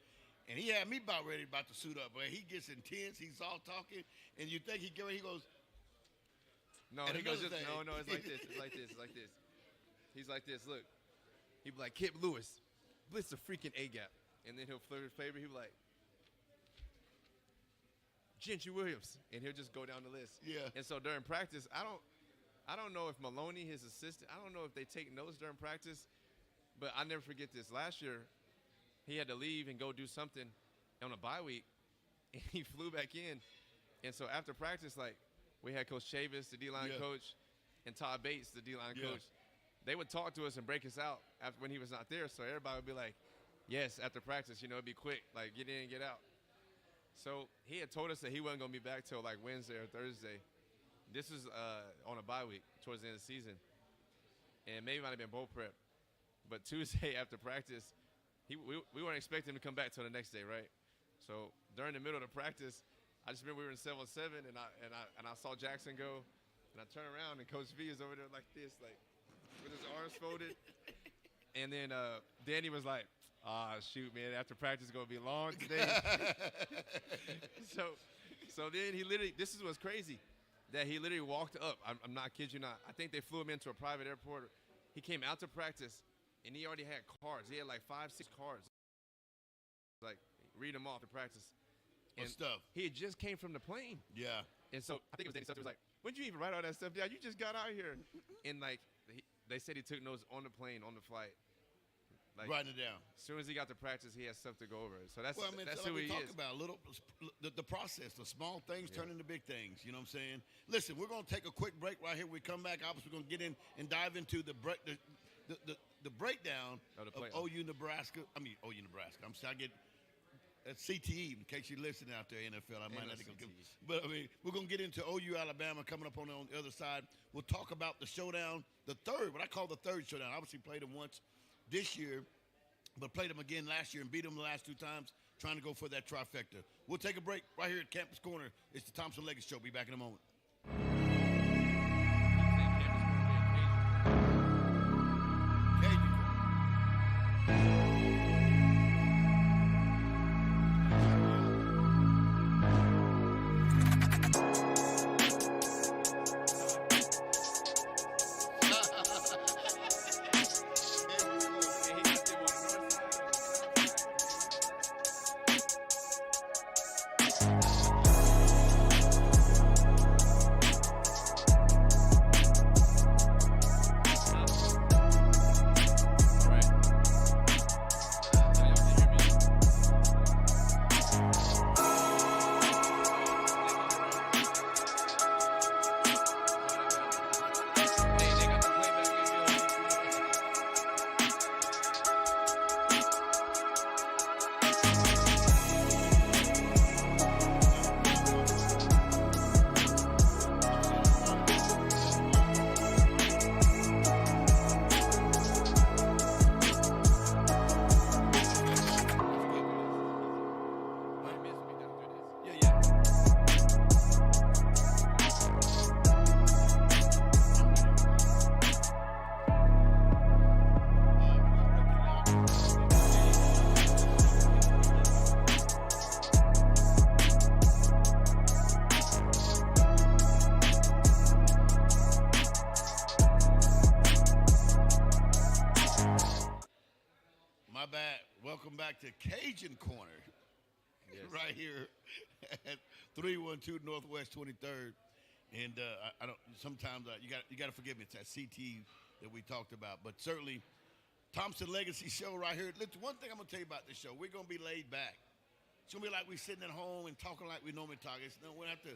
Speaker 1: and he had me about to suit up. But he gets intense. He's all talking. And you think he goes.
Speaker 2: No, he goes just, no, it's like this. It's like this. He's like this. Look. He'd be like, Kip Lewis, blitz a freaking A-gap. And then he'll flirt his favorite. He'll be like, Gentry Williams. And he'll just go down the list.
Speaker 1: Yeah.
Speaker 2: And so during practice, I don't know if Maloney, his assistant, I don't know if they take notes during practice, but I never forget this. Last year, he had to leave and go do something on a bye week, and he flew back in. And so after practice, like, we had Coach Chavis, the D-line coach, and Todd Bates, the D-line coach. They would talk to us and break us out after when he was not there. So everybody would be like, yes, after practice, it'd be quick, like, get in and get out. So he had told us that he wasn't going to be back till like Wednesday or Thursday. This was on a bye week towards the end of the season. And maybe it might have been bowl prep. But Tuesday after practice, we weren't expecting him to come back till the next day, right? So during the middle of the practice, I just remember we were in 7-7, and I saw Jackson go, and I turned around, and Coach V is over there like this, like, with his arms folded. And then Danny was like, shoot, man, after practice is going to be long today. so then he literally, this is what's crazy, that he literally walked up. I'm not kidding you not. I think they flew him into a private airport. He came out to practice, and he already had cards. He had like 5-6 cards. Like, read them off to practice. And
Speaker 1: stuff.
Speaker 2: he had just came from the plane.
Speaker 1: Yeah.
Speaker 2: And so I think it was Danny Sutton was like, "When'd you even write all that stuff down? You just got out here." And like they said, he took notes on the plane, on the flight. Like,
Speaker 1: writing it down.
Speaker 2: As soon as he got to practice, he had stuff to go over. So that's
Speaker 1: Well, I mean,
Speaker 2: that's
Speaker 1: so
Speaker 2: who
Speaker 1: like we
Speaker 2: he
Speaker 1: talk
Speaker 2: is.
Speaker 1: about the process, the small things turn into big things. You know what I'm saying? Listen, we're gonna take a quick break right here. When we come back, obviously, we're gonna get in and dive into the breakdown of OU Nebraska. I mean, OU Nebraska. I'm sorry, I get that's CTE in case you're listening out there, NFL. I might not go give, but I mean, we're gonna get into OU Alabama coming up on the other side. We'll talk about the showdown, the third, what I call the third showdown. Obviously, played them once this year, but played them again last year and beat them the last 2 times, trying to go for that trifecta. We'll take a break right here at Campus Corner. It's the Thompson Legacy Show. Be back in a moment. My bad. Welcome back to Cajun Corner, right here at 312 Northwest 23rd. And I don't. Sometimes you got to forgive me. It's that CT that we talked about, but certainly Thompson Legacy Show right here. Listen, one thing I'm gonna tell you about this show: we're gonna be laid back. It's gonna be like we sitting at home and talking like we normally talk. We don't have to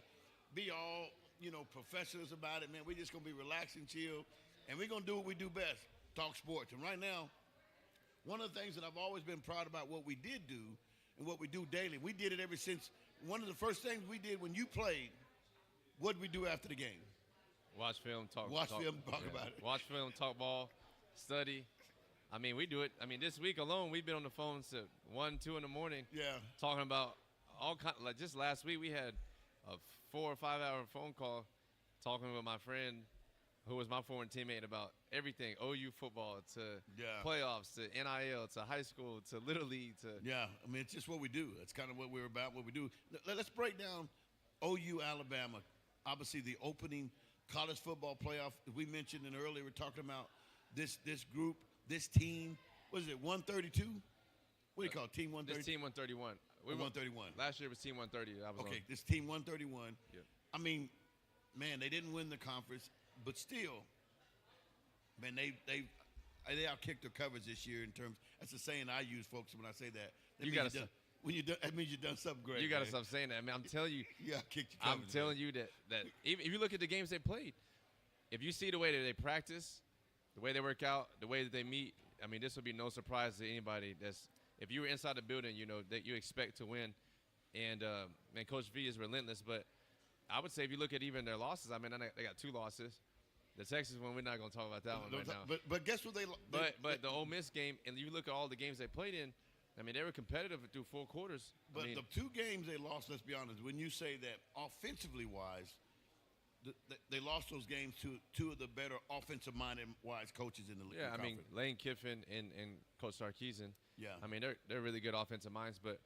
Speaker 1: be all professionals about it, man. We're just gonna be relaxed and chill, and we're gonna do what we do best: talk sports. And right now, one of the things that I've always been proud about what we did do and what we do daily, we did it ever since. One of the first things we did when you played, what did we do after the game?
Speaker 2: Watch film, talk
Speaker 1: about it.
Speaker 2: Watch film, talk ball, study. I mean, we do it. I mean, this week alone, we've been on the phone to 1, 2 in the morning.
Speaker 1: Yeah.
Speaker 2: Talking about all kind. Like just last week, we had a 4 or 5 hour phone call talking with my friend, who was my former teammate, about everything, OU football to playoffs to NIL to high school to Little League to.
Speaker 1: Yeah, I mean, it's just what we do. It's kind of what we're about, what we do. Let's break down OU Alabama. Obviously, the opening college football playoff. We mentioned it earlier. We're talking about this group, this team. What is it, 132? What do you call it, Team 130?
Speaker 2: This team 131.
Speaker 1: 131.
Speaker 2: Last year was Team 130.
Speaker 1: Okay, this team 131.
Speaker 2: Yeah.
Speaker 1: I mean, man, they didn't win the conference, but still, man, they outkicked their coverage this year in terms. That's the saying I use, folks, when I say that. That means you've done something great.
Speaker 2: You got to stop saying that. I mean, I'm telling you.
Speaker 1: Yeah, kicked your coverage.
Speaker 2: I'm telling you that even if you look at the games they played, if you see the way that they practice, the way they work out, the way that they meet, I mean, this would be no surprise to anybody. If you were inside the building, that you expect to win. And Coach V is relentless. But I would say if you look at even their losses, I mean, they got 2 losses. The Texas one, we're not going to talk about that one right now.
Speaker 1: But guess what
Speaker 2: But the Ole Miss game, and you look at all the games they played in, I mean, they were competitive through 4 quarters.
Speaker 1: But the 2 games they lost, let's be honest, when you say that offensively wise, they lost those games to 2 of the better offensive-minded wise coaches in the league.
Speaker 2: Yeah, I mean, Lane Kiffin and Coach Sarkisian.
Speaker 1: Yeah.
Speaker 2: I mean, they're really good offensive minds. But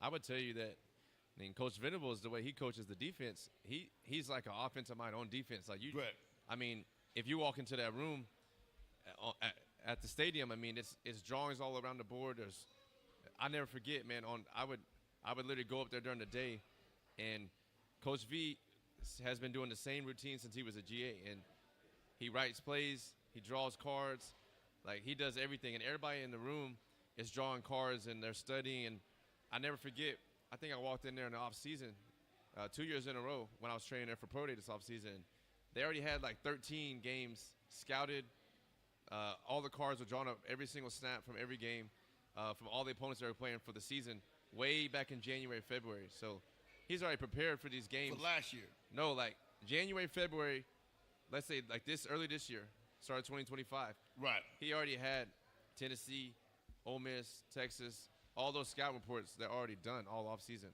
Speaker 2: I would tell you that, I mean, Coach Venables, the way he coaches the defense, he's like an offensive mind on defense. Like
Speaker 1: Correct.
Speaker 2: I mean, if you walk into that room at the stadium, I mean, it's drawings all around the board. I never forget, man. I would literally go up there during the day, and Coach V has been doing the same routine since he was a GA, and he writes plays, he draws cards, like he does everything, and everybody in the room is drawing cards and they're studying. And I never forget, I think I walked in there in the off season 2 years in a row when I was training there for pro day this off season. They already had like 13 games scouted. All the cards were drawn up every single snap from every game from all the opponents that were playing for the season way back in January, February. So he's already prepared for these games.
Speaker 1: For last year?
Speaker 2: No, like January, February, let's say like early this year, started 2025.
Speaker 1: Right.
Speaker 2: He already had Tennessee, Ole Miss, Texas, all those scout reports that are already done all off season.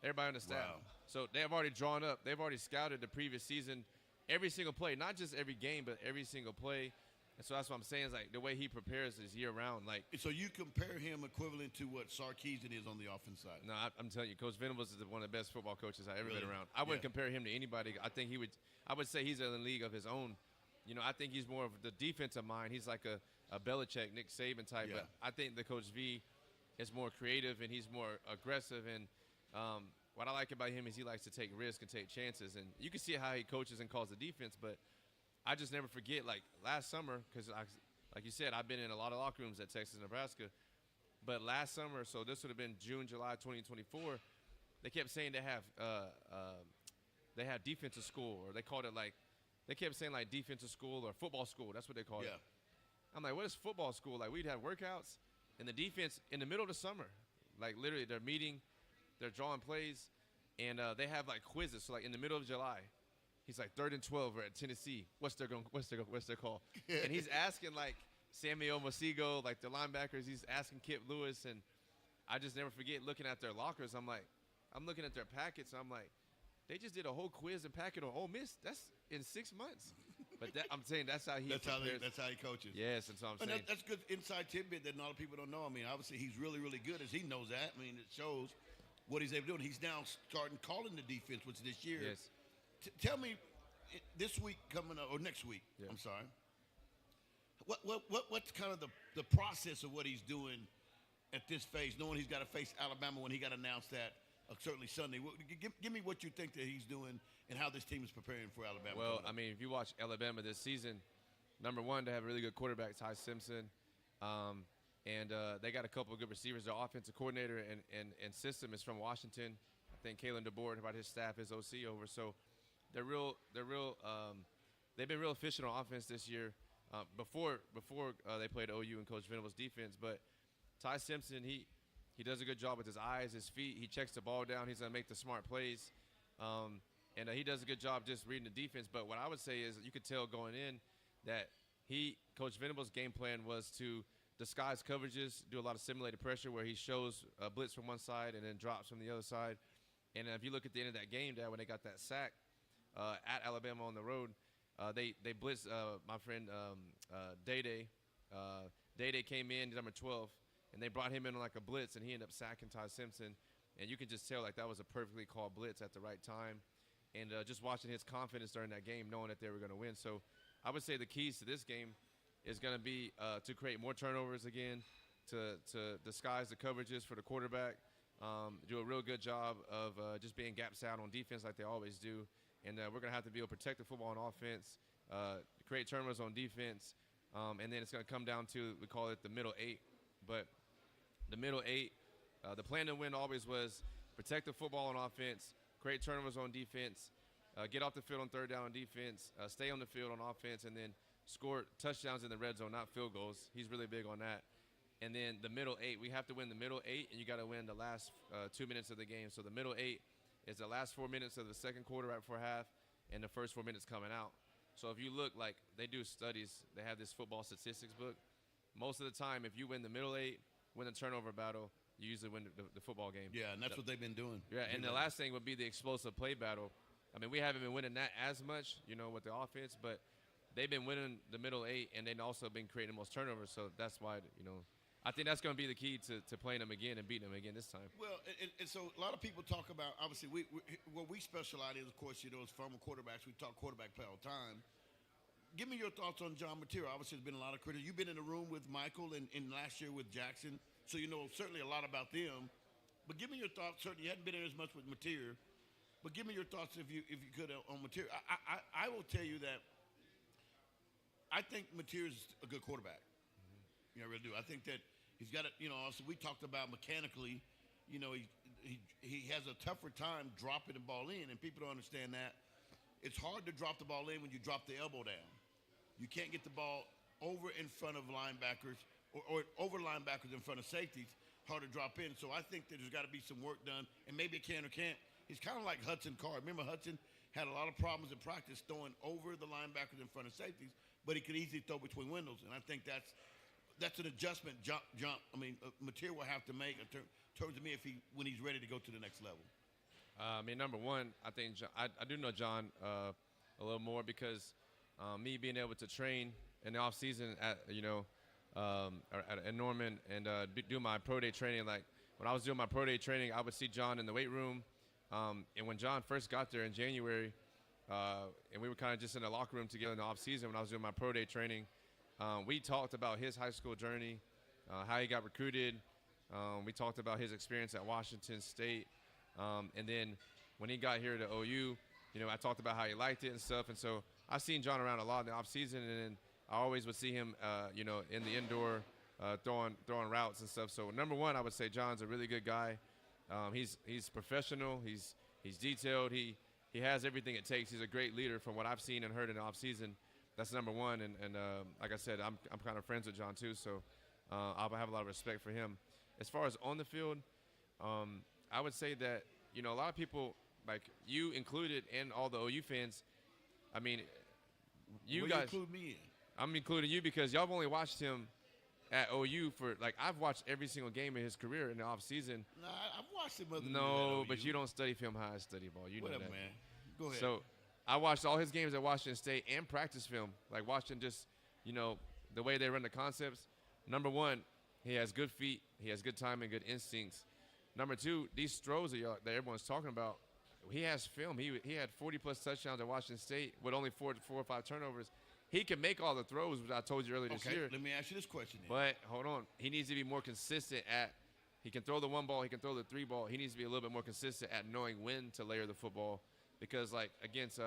Speaker 2: Everybody on the staff.
Speaker 1: Wow.
Speaker 2: So they have already drawn up. They've already scouted the previous season, every single play, not just every game, but every single play. And so that's what I'm saying is like the way he prepares is year round. Like,
Speaker 1: So you compare him equivalent to what Sarkisian is on the offense side?
Speaker 2: no, I'm telling you, Coach Venables is one of the best football coaches I've ever
Speaker 1: Really?
Speaker 2: been around. I wouldn't
Speaker 1: Yeah.
Speaker 2: compare him to anybody. I would say he's in a league of his own. You know, I think he's more of the defensive mind. He's like a Belichick, Nick Saban type.
Speaker 1: Yeah.
Speaker 2: But I think the Coach V is more creative and he's more aggressive. And what I like about him is he likes to take risks and take chances. And you can see how he coaches and calls the defense. But I just never forget, like last summer, because like you said, I've been in a lot of locker rooms at Texas and Nebraska. But last summer, so this would have been June, July 2024, they kept saying they have defensive school, or they called it like, they kept saying like defensive school or football school. That's what they called
Speaker 1: Yeah.
Speaker 2: it. I'm like, what is football school? Like, we'd have workouts and the defense in the middle of the summer. Like, literally, they're meeting, they're drawing plays, and they have like quizzes. So like in the middle of July, he's like 3rd and 12 we're at Tennessee. What's their call? And he's asking like Samuel Mosigo, like the linebackers. He's asking Kip Lewis, and I just never forget looking at their lockers. I'm looking at their packets. And I'm like, they just did a whole quiz and packet on Ole Miss. That's in 6 months. But I'm saying that's how he.
Speaker 1: That's
Speaker 2: prepares.
Speaker 1: how he coaches.
Speaker 2: Yes, and so I'm saying.
Speaker 1: That's good inside tidbit that a lot of people don't know. I mean, obviously he's really, really good, as he knows that. I mean, it shows what he's able to do. And he's now starting calling the defense, which this year.
Speaker 2: Yes.
Speaker 1: Tell me, this week coming up, or next week,
Speaker 2: Yeah.
Speaker 1: I'm sorry. What's kind of the process of what he's doing at this phase, knowing he's got to face Alabama when he got announced that certainly Sunday? Give me what you think that he's doing and how this team is preparing for Alabama.
Speaker 2: Well, I mean, if you watch Alabama this season, number one, they have a really good quarterback, Ty Simpson, and they got a couple of good receivers. Their offensive coordinator and system is from Washington. I think Kalen DeBoer, about his staff, is OC over. So they've been real efficient on offense this year. Before they played OU and Coach Venables' defense, but Ty Simpson, he does a good job with his eyes, his feet. He checks the ball down. He's gonna make the smart plays, and he does a good job just reading the defense. But what I would say is, you could tell going in that Coach Venables' game plan was to disguise coverages, do a lot of simulated pressure where he shows a blitz from one side and then drops from the other side. And if you look at the end of that game, Dad, when they got that sack at Alabama on the road. They blitzed my friend Day-Day. Day-Day came in, number 12, and they brought him in on like a blitz, and he ended up sacking Ty Simpson. And you can just tell like that was a perfectly called blitz at the right time. And just watching his confidence during that game, knowing that they were going to win. So I would say the keys to this game is going to be to create more turnovers again, to disguise the coverages for the quarterback, do a real good job of just being gap sound on defense like they always do. And we're going to have to be able to protect the football on offense, create turnovers on defense, and then it's going to come down to, we call it the middle eight. But the middle eight, the plan to win always was protect the football on offense, create turnovers on defense, get off the field on third down on defense, stay on the field on offense, and then score touchdowns in the red zone, not field goals. He's really big on that. And then the middle eight, we have to win the middle eight, and you got to win the last 2 minutes of the game. So the middle eight is the last 4 minutes of the second quarter right before half and the first 4 minutes coming out. So if you look, like they do studies, they have this football statistics book. Most of the time, if you win the middle eight, win the turnover battle, you usually win the football game.
Speaker 1: Yeah, and that's what they've been doing.
Speaker 2: Yeah, and the last thing would be the explosive play battle. I mean, we haven't been winning that as much, with the offense, but they've been winning the middle eight, and they've also been creating the most turnovers. So that's why, I think that's going to be the key to playing them again and beating them again this time.
Speaker 1: Well, and so a lot of people talk about, obviously, what we specialize in, of course, is former quarterbacks. We talk quarterback play all the time. Give me your thoughts on John Material. Obviously, there's been a lot of criticism. You've been in the room with Michael and last year with Jackson, so you know certainly a lot about them. But give me your thoughts. Certainly, you hadn't been in as much with Material. But give me your thoughts if you could on Material. I will tell you that I think Material's a good quarterback. You know, I really do. I think that he's got it. You know, also we talked about mechanically. You know, he has a tougher time dropping the ball in, and people don't understand that. It's hard to drop the ball in when you drop the elbow down. You can't get the ball over in front of linebackers or over linebackers in front of safeties. Hard to drop in. So I think that there's got to be some work done, and maybe it can or can't. He's kind of like Hudson Card. Remember Hudson had a lot of problems in practice throwing over the linebackers in front of safeties, but he could easily throw between windows, and I think that's an adjustment jump. Material will have to make in terms of me when he's ready to go to the next level.
Speaker 2: I mean, number one, I think I do know John a little more because me being able to train in the off season at Norman and do my pro day training. Like when I was doing my pro day training, I would see John in the weight room, and when John first got there in January, and we were kind of just in the locker room together in the off season when I was doing my pro day training. We talked about his high school journey, how he got recruited. We talked about his experience at Washington State. And then when he got here to OU, I talked about how he liked it and stuff. And so I've seen John around a lot in the offseason, and then I always would see him, in the indoor throwing routes and stuff. So number one, I would say John's a really good guy. He's professional. He's detailed. He has everything it takes. He's a great leader from what I've seen and heard in the offseason. That's number one, and like I said, I'm kind of friends with John too, so I have a lot of respect for him. As far as on the field, I would say that a lot of people, like you included, and all the OU fans. I mean, you guys
Speaker 1: include me in.
Speaker 2: I'm including you because y'all have only watched him at OU for I've watched every single game of his career in the off season.
Speaker 1: No, I've watched him other than
Speaker 2: No,
Speaker 1: that,
Speaker 2: but you don't study film how I study ball. You
Speaker 1: Whatever,
Speaker 2: know that,
Speaker 1: man. Go ahead.
Speaker 2: So I watched all his games at Washington State and practice film, like watching just, the way they run the concepts. Number one, he has good feet. He has good timing, good instincts. Number two, these throws that everyone's talking about, he has film. He had 40-plus touchdowns at Washington State with only four or five turnovers. He can make all the throws, which I told you earlier this year.
Speaker 1: Let me ask you this question then.
Speaker 2: But hold on. He needs to be more consistent he can throw the one ball, he can throw the three ball. He needs to be a little bit more consistent at knowing when to layer the football. Because against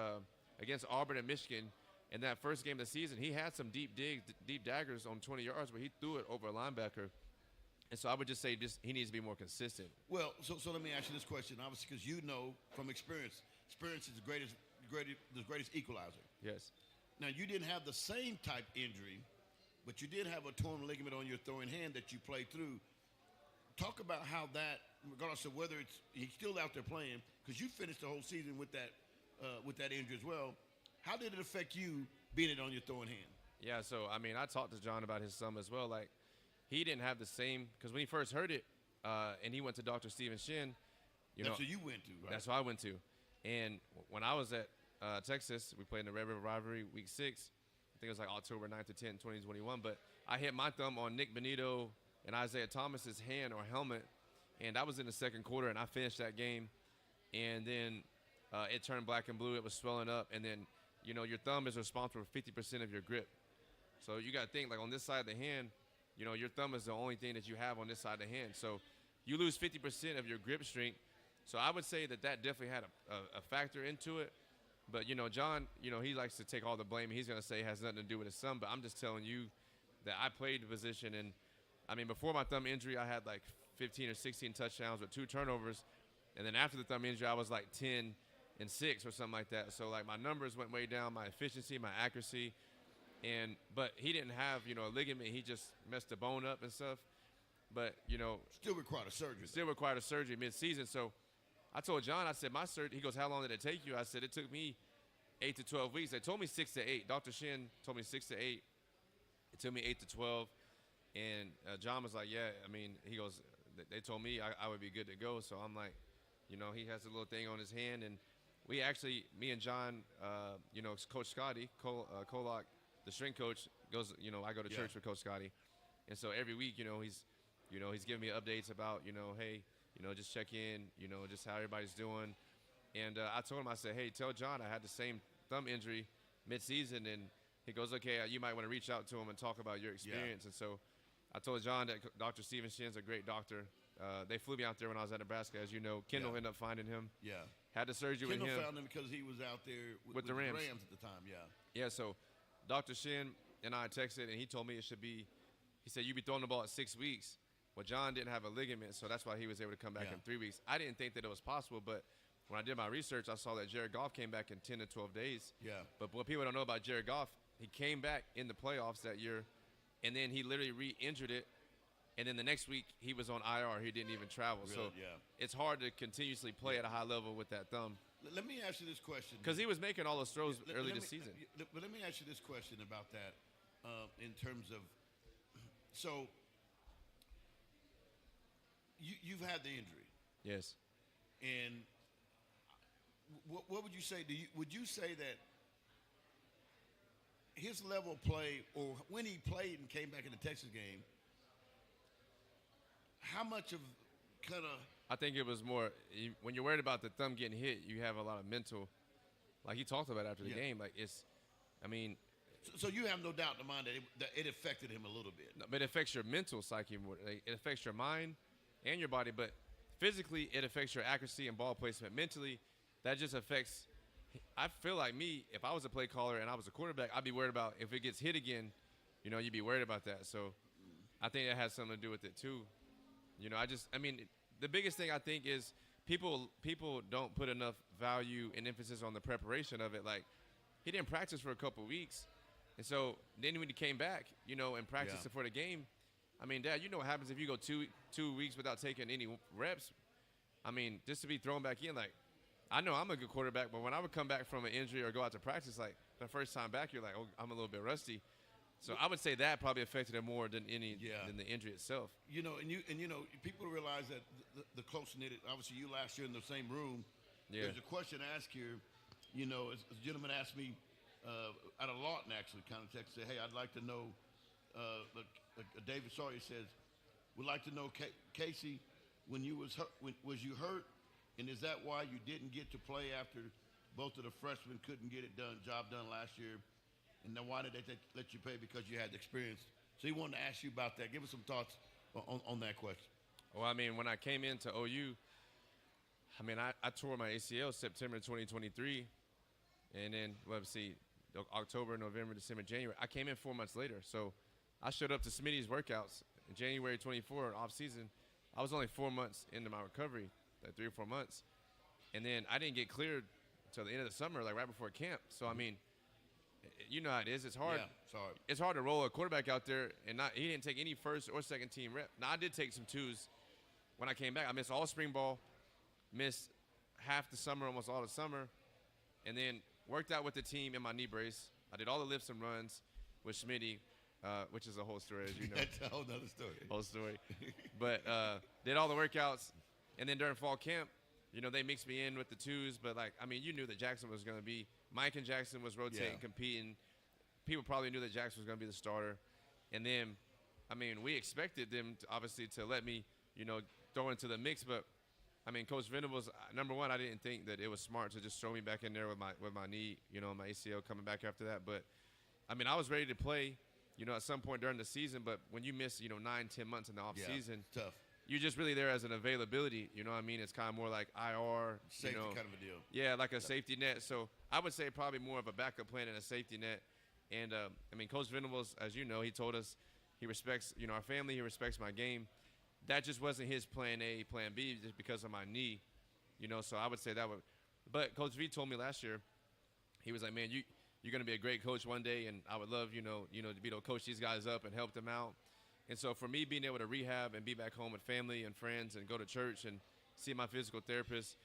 Speaker 2: Auburn and Michigan, in that first game of the season, he had some deep daggers on 20 yards where he threw it over a linebacker. And so I would just say he needs to be more consistent.
Speaker 1: Well, so let me ask you this question, obviously, because you know from experience is the greatest equalizer.
Speaker 2: Yes.
Speaker 1: Now, you didn't have the same type injury, but you did have a torn ligament on your throwing hand that you played through. Talk about how that, regardless of whether he's still out there playing, because you finished the whole season with that injury as well. How did it affect you being it on your throwing hand?
Speaker 2: Yeah, so, I talked to John about his thumb as well. He didn't have the same, because when he first heard it, and he went to Dr. Stephen Shin.
Speaker 1: That's who you went to, right?
Speaker 2: That's who I went to. And when I was at Texas, we played in the Red River Rivalry Week 6. I think it was October 9th to 10th, 2021. But I hit my thumb on Nick Benito and Isaiah Thomas's hand or helmet, and that was in the second quarter, and I finished that game. And then it turned black and blue. It was swelling up. And then, your thumb is responsible for 50% of your grip. So you got to think, on this side of the hand, your thumb is the only thing that you have on this side of the hand. So you lose 50% of your grip strength. So I would say that definitely had a factor into it. But, John, he likes to take all the blame. He's going to say it has nothing to do with his son. But I'm just telling you that I played the position. And, before my thumb injury, I had 15 or 16 touchdowns with 2 turnovers. And then after the thumb injury, I was 10 and 6 or something like that. So, my numbers went way down, my efficiency, my accuracy. But he didn't have, a ligament. He just messed the bone up and stuff. But,
Speaker 1: Still required a surgery.
Speaker 2: Still required a surgery mid-season. So I told John, I said, my surgery, he goes, how long did it take you? I said, it took me 8 to 12 weeks. They told me 6 to 8. Dr. Shin told me 6 to 8. It took me 8 to 12. And John was like, yeah, he goes, they told me I would be good to go. So I'm like, he has a little thing on his hand. And we actually, me and John, Coach Scotty, Kolak, the strength coach, goes, I go to church with Coach Scotty. And so every week, he's giving me updates about, hey, just check in, just how everybody's doing. And I told him, I said, hey, tell John I had the same thumb injury mid-season. And he goes, okay, you might want to reach out to him and talk about your experience. Yeah. And so I told John that Dr. Stephen Shin's a great doctor. They flew me out there when I was at Nebraska, as you know. Kendall ended up finding him.
Speaker 1: Yeah.
Speaker 2: Had the surgery
Speaker 1: Kendall
Speaker 2: with him.
Speaker 1: found him because he was out there with
Speaker 2: the Rams.
Speaker 1: at the time, yeah.
Speaker 2: Yeah, so Dr. Shin and I texted, and he told me it should be, he said, you be throwing the ball at 6 weeks. Well, John didn't have a ligament, so that's why he was able to come back in 3 weeks. I didn't think that it was possible, but when I did my research, I saw that Jared Goff came back in 10 to 12 days.
Speaker 1: Yeah.
Speaker 2: But what people don't know about Jared Goff, he came back in the playoffs that year, and then he literally re-injured it. And then the next week, he was on IR. He didn't even travel.
Speaker 1: Really?
Speaker 2: So
Speaker 1: Yeah.
Speaker 2: it's hard to continuously play at a high level with that thumb.
Speaker 1: Let me ask you this question.
Speaker 2: Because he was making all those throws early this season.
Speaker 1: But let me ask you this question about that in terms of – so you've had the injury.
Speaker 2: Yes.
Speaker 1: And what would you say? Would you say that his level of play, or when he played and came back in the Texas game, how much of kind of –
Speaker 2: I think it was more when you're worried about the thumb getting hit, you have a lot of mental. Like he talked about after the game, like it's, I mean.
Speaker 1: So you have no doubt in the mind that it affected him a little bit.
Speaker 2: But it affects your mental psyche more. Like, it affects your mind and your body. But physically, it affects your accuracy and ball placement. Mentally, that just affects. I feel like me, if I was a play caller and I was a quarterback, I'd be worried about if it gets hit again. You know, you'd be worried about that. So I think that has something to do with it too. You know, I mean. The biggest thing I think is people don't put enough value and emphasis on the preparation of it. Like, he didn't practice for a couple of weeks. And so then when he came back, you know, and practiced for the game, I mean, Dad, you know what happens if you go two weeks without taking any reps? I mean, just to be thrown back in, like, I know I'm a good quarterback, but when I would come back from an injury or go out to practice, like, the first time back, you're like, oh, I'm a little bit rusty. So I would say that probably affected him more than than the injury itself.
Speaker 1: You know, and you know, people realize that the close knit. Obviously, you last year in the same room.
Speaker 2: Yeah.
Speaker 1: There's a question asked here. You know, a gentleman asked me at a Lawton actually, kind of text said, "Hey, I'd like to know." David Sawyer says, "Would like to know, Casey, when you was hurt, was you hurt, and is that why you didn't get to play after both of the freshmen couldn't get it job done last year?" And then why did they let you play? Because you had the experience. So he wanted to ask you about that. Give us some thoughts on that question.
Speaker 2: Well, I mean, when I came into OU, I mean, I tore my ACL September 2023. And then, let's see, October, November, December, January. I came in 4 months later. So I showed up to Smitty's workouts in January 24, off season. I was only 4 months into my recovery, like 3 or 4 months. And then I didn't get cleared until the end of the summer, like right before camp. So, I mean, you know how it is. It's hard.
Speaker 1: Yeah, it's hard.
Speaker 2: It's hard to roll a quarterback out there, and he didn't take any first or second team rep. Now, I did take some twos when I came back. I missed all spring ball, missed half the summer, almost all the summer, and then worked out with the team in my knee brace. I did all the lifts and runs with Schmitty, which is a whole story, as you know.
Speaker 1: That's a whole other story.
Speaker 2: Whole story. But did all the workouts, and then during fall camp, you know, they mixed me in with the twos, but, like, I mean, you knew that Jackson was going to be – Mike and Jackson was rotating, competing. People probably knew that Jackson was going to be the starter. And then, I mean, we expected them, obviously, to let me, you know, throw into the mix. But, I mean, Coach Venables, number one, I didn't think that it was smart to just throw me back in there with my knee, you know, my ACL coming back after that. But, I mean, I was ready to play, you know, at some point during the season. But when you miss, you know, 9-10 months in the offseason,
Speaker 1: tough.
Speaker 2: You're just really there as an availability, you know what I mean? It's kind of more like IR.
Speaker 1: Safety
Speaker 2: you know,
Speaker 1: kind of a deal.
Speaker 2: Yeah, like a safety net. So I would say probably more of a backup plan and a safety net. And, I mean, Coach Venables, as you know, he told us he respects, you know, our family. He respects my game. That just wasn't his plan A, plan B, just because of my knee, you know. So I would say that would. But Coach V told me last year, he was like, man, you're going to be a great coach one day, and I would love, you know, to be able to coach these guys up and help them out. And so for me, being able to rehab and be back home with family and friends and go to church and see my physical therapist,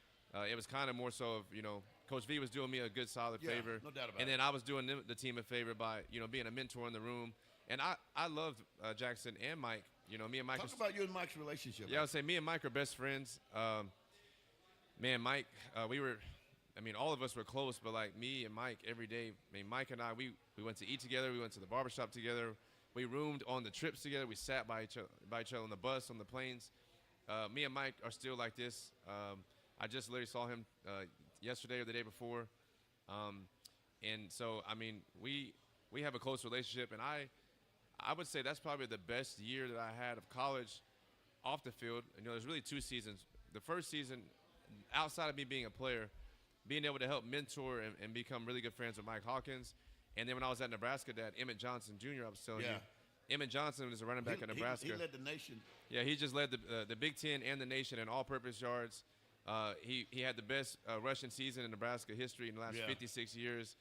Speaker 2: it was kind of more so of, you know, Coach V was doing me a good, solid favor.
Speaker 1: No doubt about it.
Speaker 2: And then I was doing the team a favor by, you know, being a mentor in the room. And I loved Jackson and Mike. You know, me and Mike.
Speaker 1: Talk about you and Mike's relationship.
Speaker 2: Yeah, I would say me and Mike are best friends. Man, Mike, we were, I mean, all of us were close, but like me and Mike every day, I mean, Mike and I, we went to eat together. We went to the barbershop together. We roomed on the trips together. We sat by each other on the bus, on the planes. Me and Mike are still like this. I just literally saw him yesterday or the day before. And so, I mean, we have a close relationship. And I would say that's probably the best year that I had of college off the field, there's really 2 seasons. The first season, outside of me being a player, being able to help mentor and become really good friends with Mike Hawkins. And then when I was at Nebraska, that Emmett Johnson Jr. I was telling you. Emmett Johnson is a running back at Nebraska.
Speaker 1: He led the nation.
Speaker 2: Yeah, he just led the Big Ten and the nation in all-purpose yards. He had the best rushing season in Nebraska history in the last 56 years.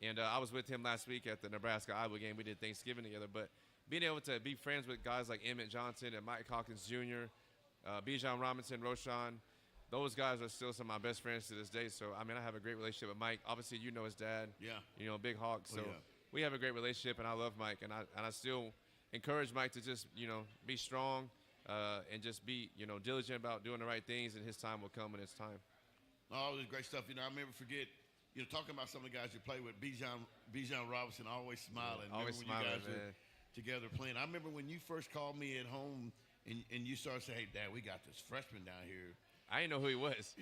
Speaker 2: And I was with him last week at the Nebraska-Iowa game. We did Thanksgiving together. But being able to be friends with guys like Emmett Johnson and Mike Hawkins Jr., Bijan Robinson, Roshan, those guys are still some of my best friends to this day. So, I have a great relationship with Mike. Obviously, his dad.
Speaker 1: Yeah.
Speaker 2: Big Hawk. So we have a great relationship, and I love Mike. And I still encourage Mike to just, be strong and just be, diligent about doing the right things, and his time will come when it's time.
Speaker 1: Oh, this great stuff. I'll never forget, talking about some of the guys you play with, Bijan Robinson, always smiling.
Speaker 2: Always smiling,
Speaker 1: when you guys
Speaker 2: man.
Speaker 1: Are together playing. I remember when you first called me at home and you started saying, hey, Dad, we got this freshman down here.
Speaker 2: I didn't know who he was.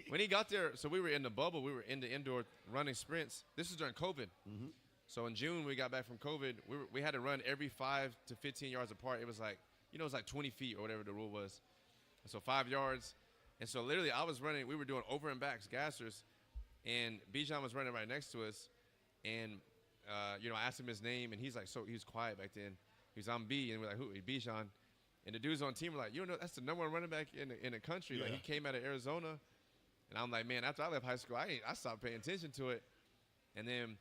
Speaker 2: When he got there, so we were in the bubble. We were in the indoor running sprints. This was during COVID.
Speaker 1: Mm-hmm.
Speaker 2: So in June, we got back from COVID. We had to run every 5 to 15 yards apart. It was like, it was like 20 feet or whatever the rule was. So 5 yards. And so literally I was running. We were doing over and backs, gassers. And Bijan was running right next to us. And, I asked him his name. And he's like, he was quiet back then. He was, I'm B. And we're like, who? Bijan. And the dudes on the team were like, that's the number 1 running back in the country.
Speaker 1: Yeah.
Speaker 2: Like, he came out of Arizona. And I'm like, man, after I left high school, I stopped paying attention to it. And then,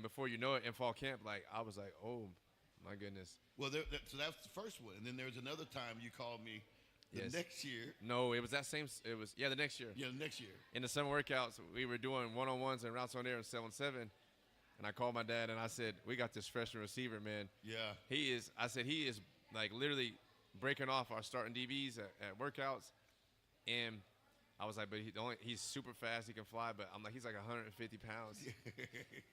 Speaker 2: before you know it, in fall camp, I was like, oh, my goodness.
Speaker 1: Well, so that's the first one. And then there was another time you called me the next year.
Speaker 2: No, it was that same – the next year.
Speaker 1: Yeah, the next year.
Speaker 2: In the summer workouts, we were doing one-on-ones and routes on air in 7-7. And I called my dad, and I said, we got this freshman receiver, man.
Speaker 1: Yeah.
Speaker 2: He is like literally breaking off our starting DBs at workouts. And I was like, but he's super fast. He can fly. But I'm like, he's like 150 pounds.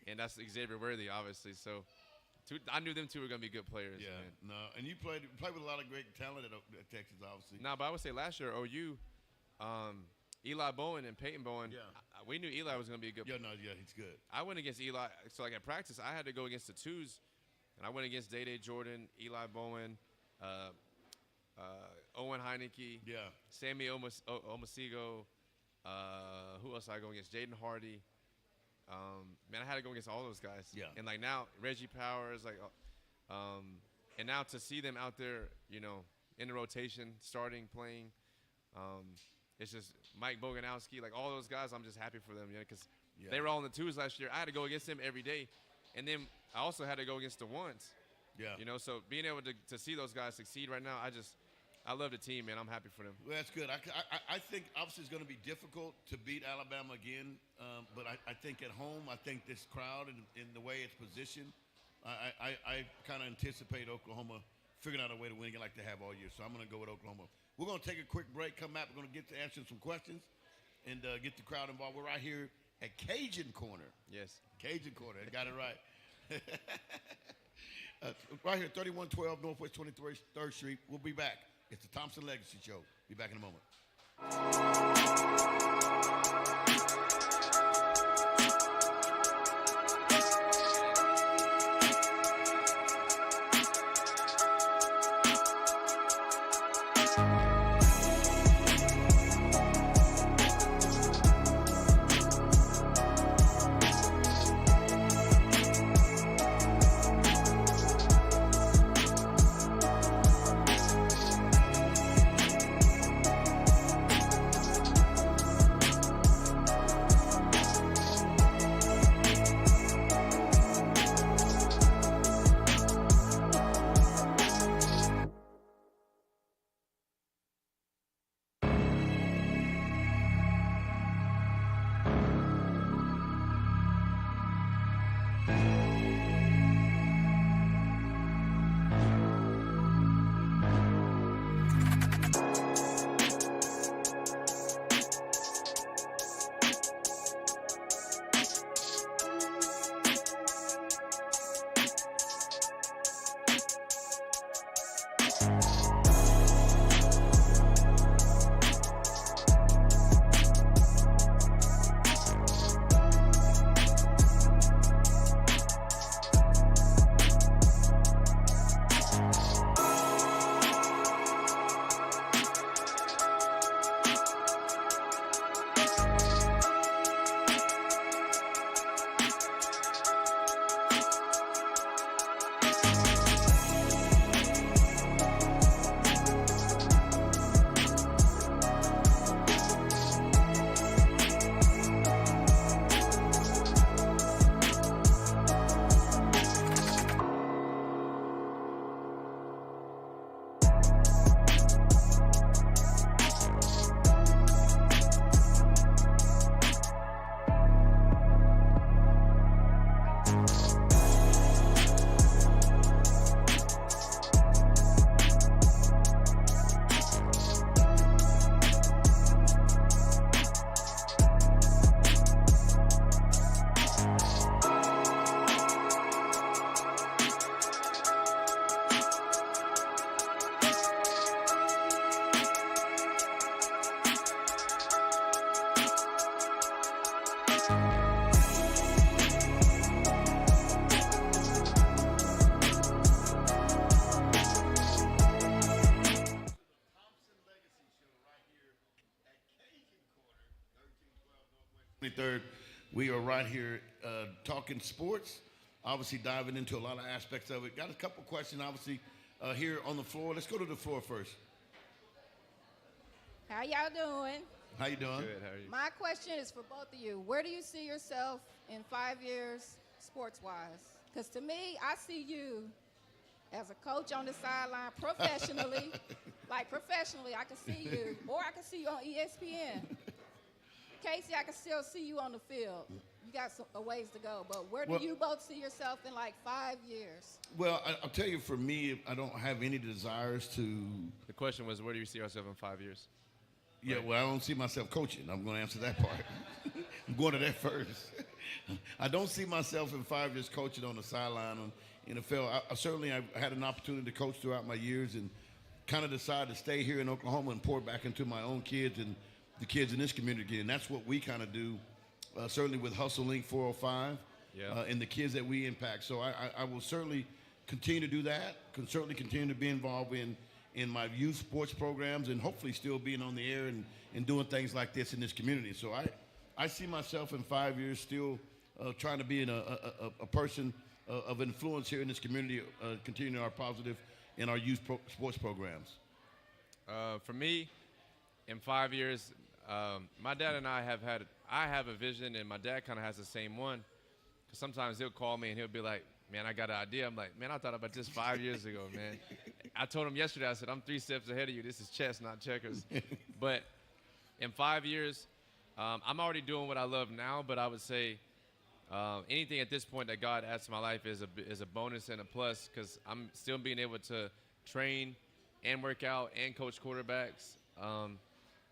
Speaker 2: And that's Xavier Worthy, obviously. So I knew them two were going to be good players.
Speaker 1: Yeah,
Speaker 2: man.
Speaker 1: no. And you played with a lot of great talent at Texas, obviously.
Speaker 2: No, but I would say last year, OU, Eli Bowen and Peyton Bowen, we knew Eli was going to be a good player.
Speaker 1: Yeah, he's good.
Speaker 2: I went against Eli. So, at practice, I had to go against the twos. And I went against Day Jordan, Eli Bowen, Owen Heineke, Sammy Omasigo. Who else I go against? Jaden Hardy. Man, I had to go against all those guys.
Speaker 1: Yeah.
Speaker 2: And now Reggie Powers, and now to see them out there, in the rotation, starting, playing, it's just Mike Boganowski, all those guys. I'm just happy for them, because they were all in the twos last year. I had to go against them every day, and then I also had to go against the ones.
Speaker 1: Yeah.
Speaker 2: So being able to see those guys succeed right now, I love the team, man. I'm happy for them.
Speaker 1: Well, that's good. I think obviously it's going to be difficult to beat Alabama again, but I think at home, I think this crowd and the way it's positioned, I kind of anticipate Oklahoma figuring out a way to win again like they have all year. So I'm going to go with Oklahoma. We're going to take a quick break, come back. We're going to get to answering some questions and get the crowd involved. We're right here at Cajun Corner.
Speaker 2: Yes.
Speaker 1: Cajun Corner. I got it right. Right here, 3112 Northwest 23rd Street. We'll be back. It's the Thompson Legacy Show. Be back in a moment. 23rd. We are right here talking sports, obviously diving into a lot of aspects of it. Got a couple questions, obviously, here on the floor. Let's go to the floor first.
Speaker 5: How y'all doing?
Speaker 1: How you doing?
Speaker 2: Good. How are you?
Speaker 5: My question is for both of you. Where do you see yourself in 5 years, sports-wise? Because to me, I see you as a coach on the sideline professionally. Like professionally, I can see you. Or I can see you on ESPN. Casey, I can still see you on the field. You got a ways to go. But where do you both see yourself in like 5 years?
Speaker 1: Well, I'll tell you, for me, I don't have any desires to.
Speaker 2: The question was, where do you see yourself in 5 years?
Speaker 1: Yeah, well, I don't see myself coaching. I'm going to answer that part. I'm going to that first. I don't see myself in 5 years coaching on the sideline on NFL. I had an opportunity to coach throughout my years and kind of decided to stay here in Oklahoma and pour back into my own kids and the kids in this community. And that's what we kind of do, certainly with Hustle Link 405 and the kids that we impact. So I will certainly continue to do that, can certainly continue to be involved in my youth sports programs and hopefully still being on the air and doing things like this in this community. So I see myself in 5 years still trying to be a person of influence here in this community, continuing our positive in our youth sports programs.
Speaker 2: For me, in 5 years, my dad and I have a vision, and my dad kind of has the same one. Because sometimes he'll call me and he'll be like, man, I got an idea. I'm like, man, I thought about this 5 years ago, man. I told him yesterday, I said, I'm 3 steps ahead of you. This is chess, not checkers. But in 5 years, I'm already doing what I love now, but I would say anything at this point that God adds to my life is a bonus and a plus, because I'm still being able to train and work out and coach quarterbacks.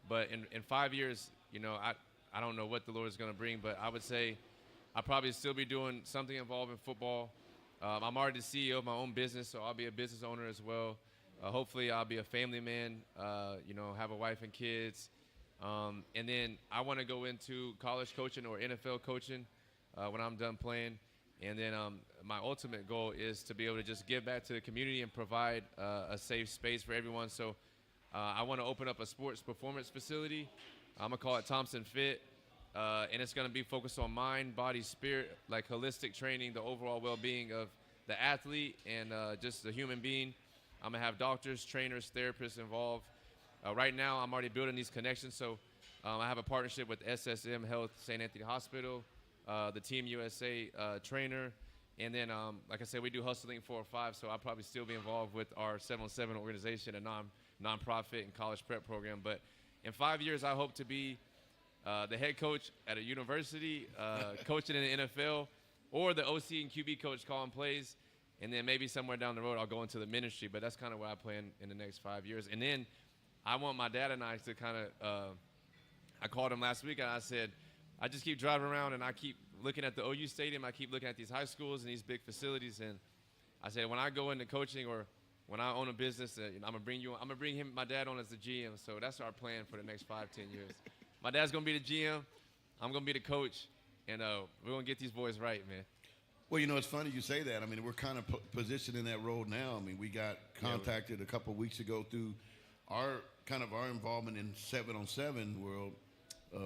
Speaker 2: But in 5 years, I don't know what the Lord is going to bring, but I would say I'll probably still be doing something involving football. I'm already the CEO of my own business, so I'll be a business owner as well. Hopefully, I'll be a family man, have a wife and kids. And then I want to go into college coaching or NFL coaching when I'm done playing. And then my ultimate goal is to be able to just give back to the community and provide a safe space for everyone. So I want to open up a sports performance facility. I'm going to call it Thompson Fit. And it's going to be focused on mind, body, spirit, like holistic training, the overall well-being of the athlete and just the human being. I'm going to have doctors, trainers, therapists involved. Right now, I'm already building these connections. So I have a partnership with SSM Health St. Anthony Hospital, the Team USA trainer. And then, like I said, we do Hustling 405, so I'll probably still be involved with our 7-on-7 organization, a nonprofit and college prep program. But in 5 years, I hope to be the head coach at a university, coaching in the NFL, or the OC and QB coach calling plays. And then maybe somewhere down the road, I'll go into the ministry. But that's kind of where I plan in the next 5 years. And then I want my dad and I to kind of I called him last week, and I said, I just keep driving around, and I keep looking at the OU stadium. I keep looking at these high schools and these big facilities. And I said, when I go into coaching or when I own a business, I'm going to bring my dad on as the GM. So that's our plan for the next 5-10 years. My dad's going to be the GM. I'm going to be the coach. And we're going to get these boys right, man.
Speaker 1: Well, it's funny you say that. I mean, we're kind of positioned in that role now. I mean, we got contacted a couple of weeks ago through our involvement in 7-on-7 world.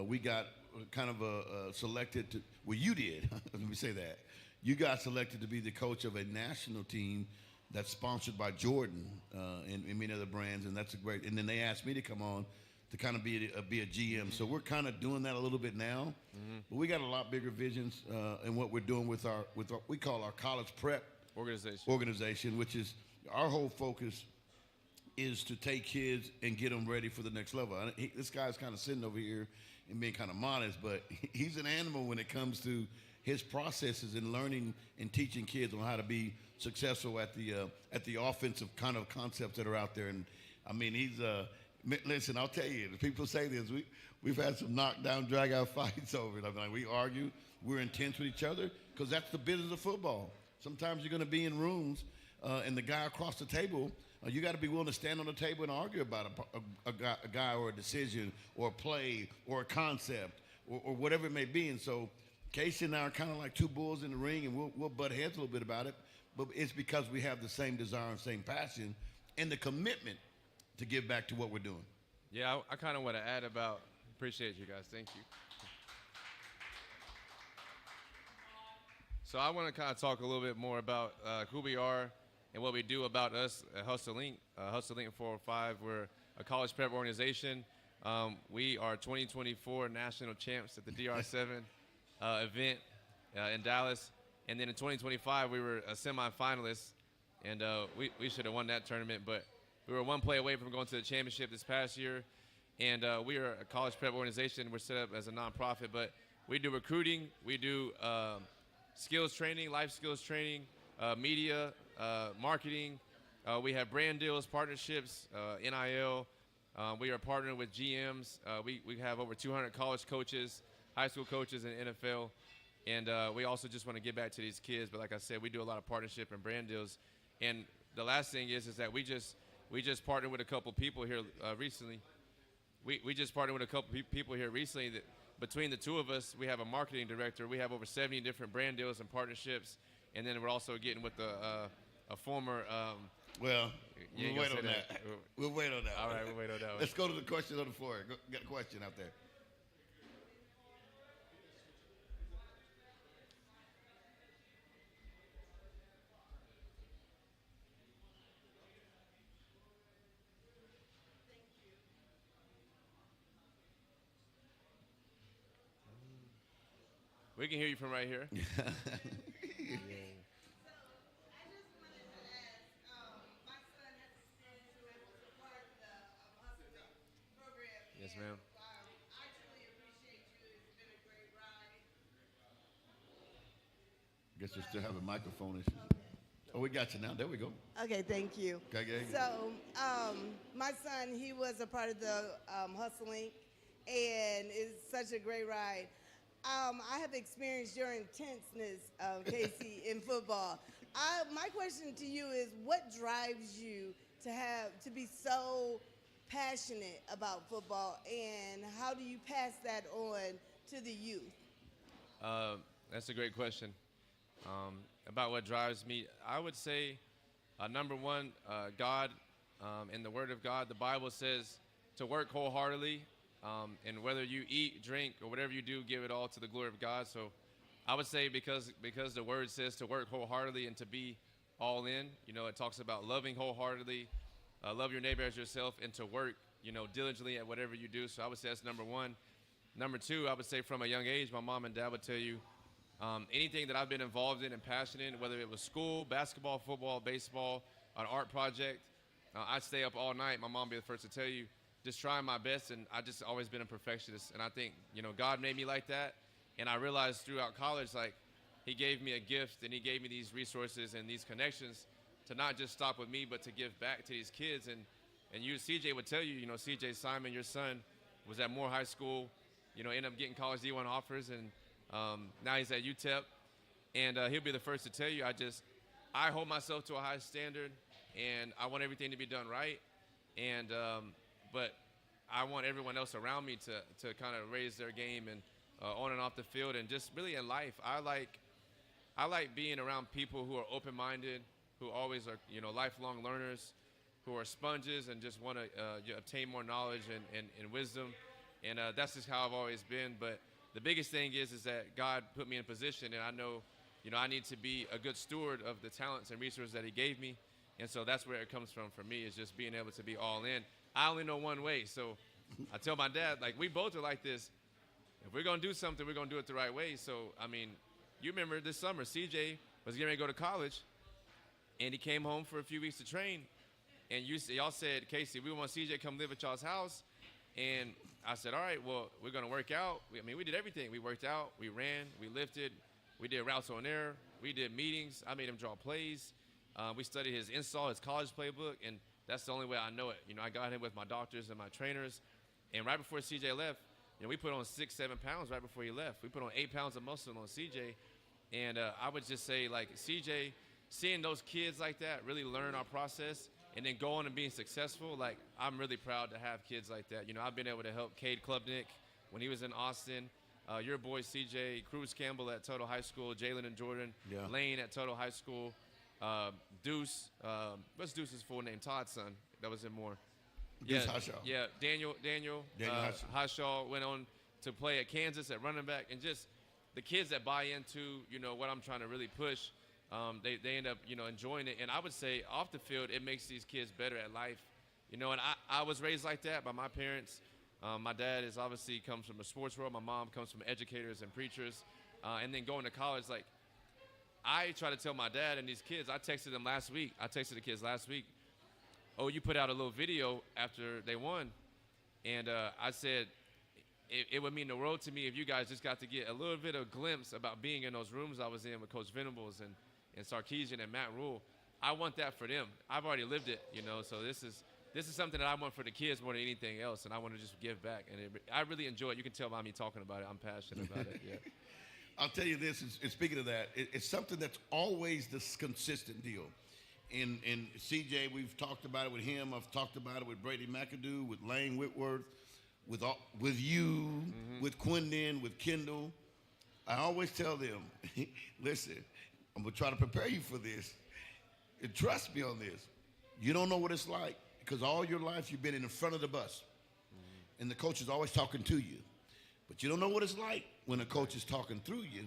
Speaker 1: We got kind of selected to, well, you did. Let me say that. You got selected to be the coach of a national team that's sponsored by Jordan and many other brands, and that's a great. And then they asked me to come on to kind of be a GM. So we're kind of doing that a little bit now. Mm-hmm. But we got a lot bigger visions in what we're doing with our we call our college prep organization, which is our whole focus is to take kids and get them ready for the next level. This guy's kind of sitting over here and being kind of modest, but he's an animal when it comes to his processes in learning and teaching kids on how to be successful at the offensive kind of concepts that are out there. And I mean, he's listen, I'll tell you, people say this, we've had some knockdown, drag-out fights over it. I mean, we argue, we're intense with each other, because that's the business of football. Sometimes you're going to be in rooms, and the guy across the table, you got to be willing to stand on the table and argue about a guy or a decision or a play or a concept or whatever it may be. And so Casey and I are kind of like two bulls in the ring, and we'll butt heads a little bit about it, but it's because we have the same desire and same passion and the commitment to give back to what we're doing.
Speaker 2: Yeah, I kind of want to add about, appreciate you guys, thank you. So I want to kind of talk a little bit more about who we are and what we do about us at Hustle Link. Hustle Link 405, we're a college prep organization. We are 2024 national champs at the DR7 event in Dallas. And then in 2025, we were a semifinalist, and we should have won that tournament, but we were one play away from going to the championship this past year. And we are a college prep organization. We're set up as a nonprofit, but we do recruiting, we do skills training, life skills training, media, marketing. We have brand deals, partnerships, NIL. We are partnering with GMs. We have over 200 college coaches, high school coaches in the NFL. And we also just want to give back to these kids. But like I said, we do a lot of partnership and brand deals. And the last thing is that we just partnered with a couple people here recently. We just partnered with a couple people here recently that between the two of us, we have a marketing director. We have over 70 different brand deals and partnerships. And then we're also getting with a former
Speaker 1: Well, we'll wait on that. We'll wait on that.
Speaker 2: All right, we'll wait on that one.
Speaker 1: Let's go to the question on the floor. Get a question out there.
Speaker 2: We can hear you from right here.
Speaker 6: I just wanted to ask, my son has experience who was a part of the Hustle program.
Speaker 2: Yes,
Speaker 6: and,
Speaker 2: ma'am.
Speaker 6: I truly appreciate you. It's been a great ride.
Speaker 1: Guess we still have a microphone issue. Oh, we got you now. There we go.
Speaker 6: Okay, thank you.
Speaker 1: Okay.
Speaker 6: So, my son, he was a part of the Hustling, and it's such a great ride. I have experienced your intenseness, Casey, in football. My question to you is, what drives you to be so passionate about football, and how do you pass that on to the youth?
Speaker 2: That's a great question. About what drives me, I would say, number one, God, in the Word of God, the Bible says to work wholeheartedly. And whether you eat, drink, or whatever you do, give it all to the glory of God. So I would say because the word says to work wholeheartedly and to be all in, it talks about loving wholeheartedly, love your neighbor as yourself, and to work, diligently at whatever you do. So I would say that's number one. Number two, I would say from a young age, my mom and dad would tell you, anything that I've been involved in and passionate in, whether it was school, basketball, football, baseball, an art project, I'd stay up all night. My mom would be the first to tell you, just trying my best, and I just always been a perfectionist. And I think, God made me like that. And I realized throughout college, like, he gave me a gift, and he gave me these resources and these connections to not just stop with me, but to give back to these kids. And you, CJ, would tell you, CJ Simon, your son, was at Moore High School, ended up getting college D1 offers, and now he's at UTEP. And he'll be the first to tell you, I hold myself to a high standard, and I want everything to be done right. And but I want everyone else around me to kind of raise their game and on and off the field, and just really in life. I like being around people who are open-minded, who always are lifelong learners, who are sponges and just want to obtain more knowledge and wisdom. And that's just how I've always been. But the biggest thing is that God put me in a position, and I know I need to be a good steward of the talents and resources that he gave me. And so that's where it comes from for me, is just being able to be all in. I only know one way, so I tell my dad, like, we both are like this. If we're going to do something, we're going to do it the right way. So, I mean, you remember this summer, CJ was getting ready to go to college, and he came home for a few weeks to train. And y'all said, Casey, we want CJ to come live at y'all's house. And I said, all right, well, we're going to work out. We did everything. We worked out, we ran, we lifted, we did routes on air, we did meetings. I made him draw plays. We studied his college playbook, and that's the only way I know it. I got him with my doctors and my trainers. And right before CJ left, we put on 6-7 pounds right before he left. We put on 8 pounds of muscle on CJ. And I would just say, like, CJ, seeing those kids like that really learn our process and then go on and being successful, like, I'm really proud to have kids like that. I've been able to help Cade Klubnik when he was in Austin, your boy CJ, Cruz Campbell at Total High School, Jalen and Jordan, Lane at Total High School, Deuce, what's Deuce's full name? Todd's son. That was in Moore.
Speaker 1: Deuce Hoshaw.
Speaker 2: Yeah, Daniel
Speaker 1: Hoshaw.
Speaker 2: Hoshaw went on to play at Kansas at running back, and just the kids that buy into, what I'm trying to really push, they end up, enjoying it. And I would say off the field, it makes these kids better at life. And I was raised like that by my parents. My dad obviously comes from a sports world. My mom comes from educators and preachers. And then going to college, like, I try to tell my dad and these kids, I texted the kids last week, oh, you put out a little video after they won. And I said, it would mean the world to me if you guys just got to get a little bit of glimpse about being in those rooms I was in with Coach Venables and Sarkisian and Matt Rule. I want that for them. I've already lived it, so this is something that I want for the kids more than anything else, and I want to just give back. And I really enjoy it. You can tell by me talking about it. I'm passionate about it, yeah.
Speaker 1: I'll tell you this, and speaking of that, it's something that's always this consistent deal. In CJ, we've talked about it with him. I've talked about it with Brady McAdoo, with Lane Whitworth, with you, with Quindon, with Kendall. I always tell them, listen, I'm going to try to prepare you for this. And trust me on this. You don't know what it's like because all your life you've been in the front of the bus. And the coach is always talking to you. But you don't know what it's like when a coach is talking through you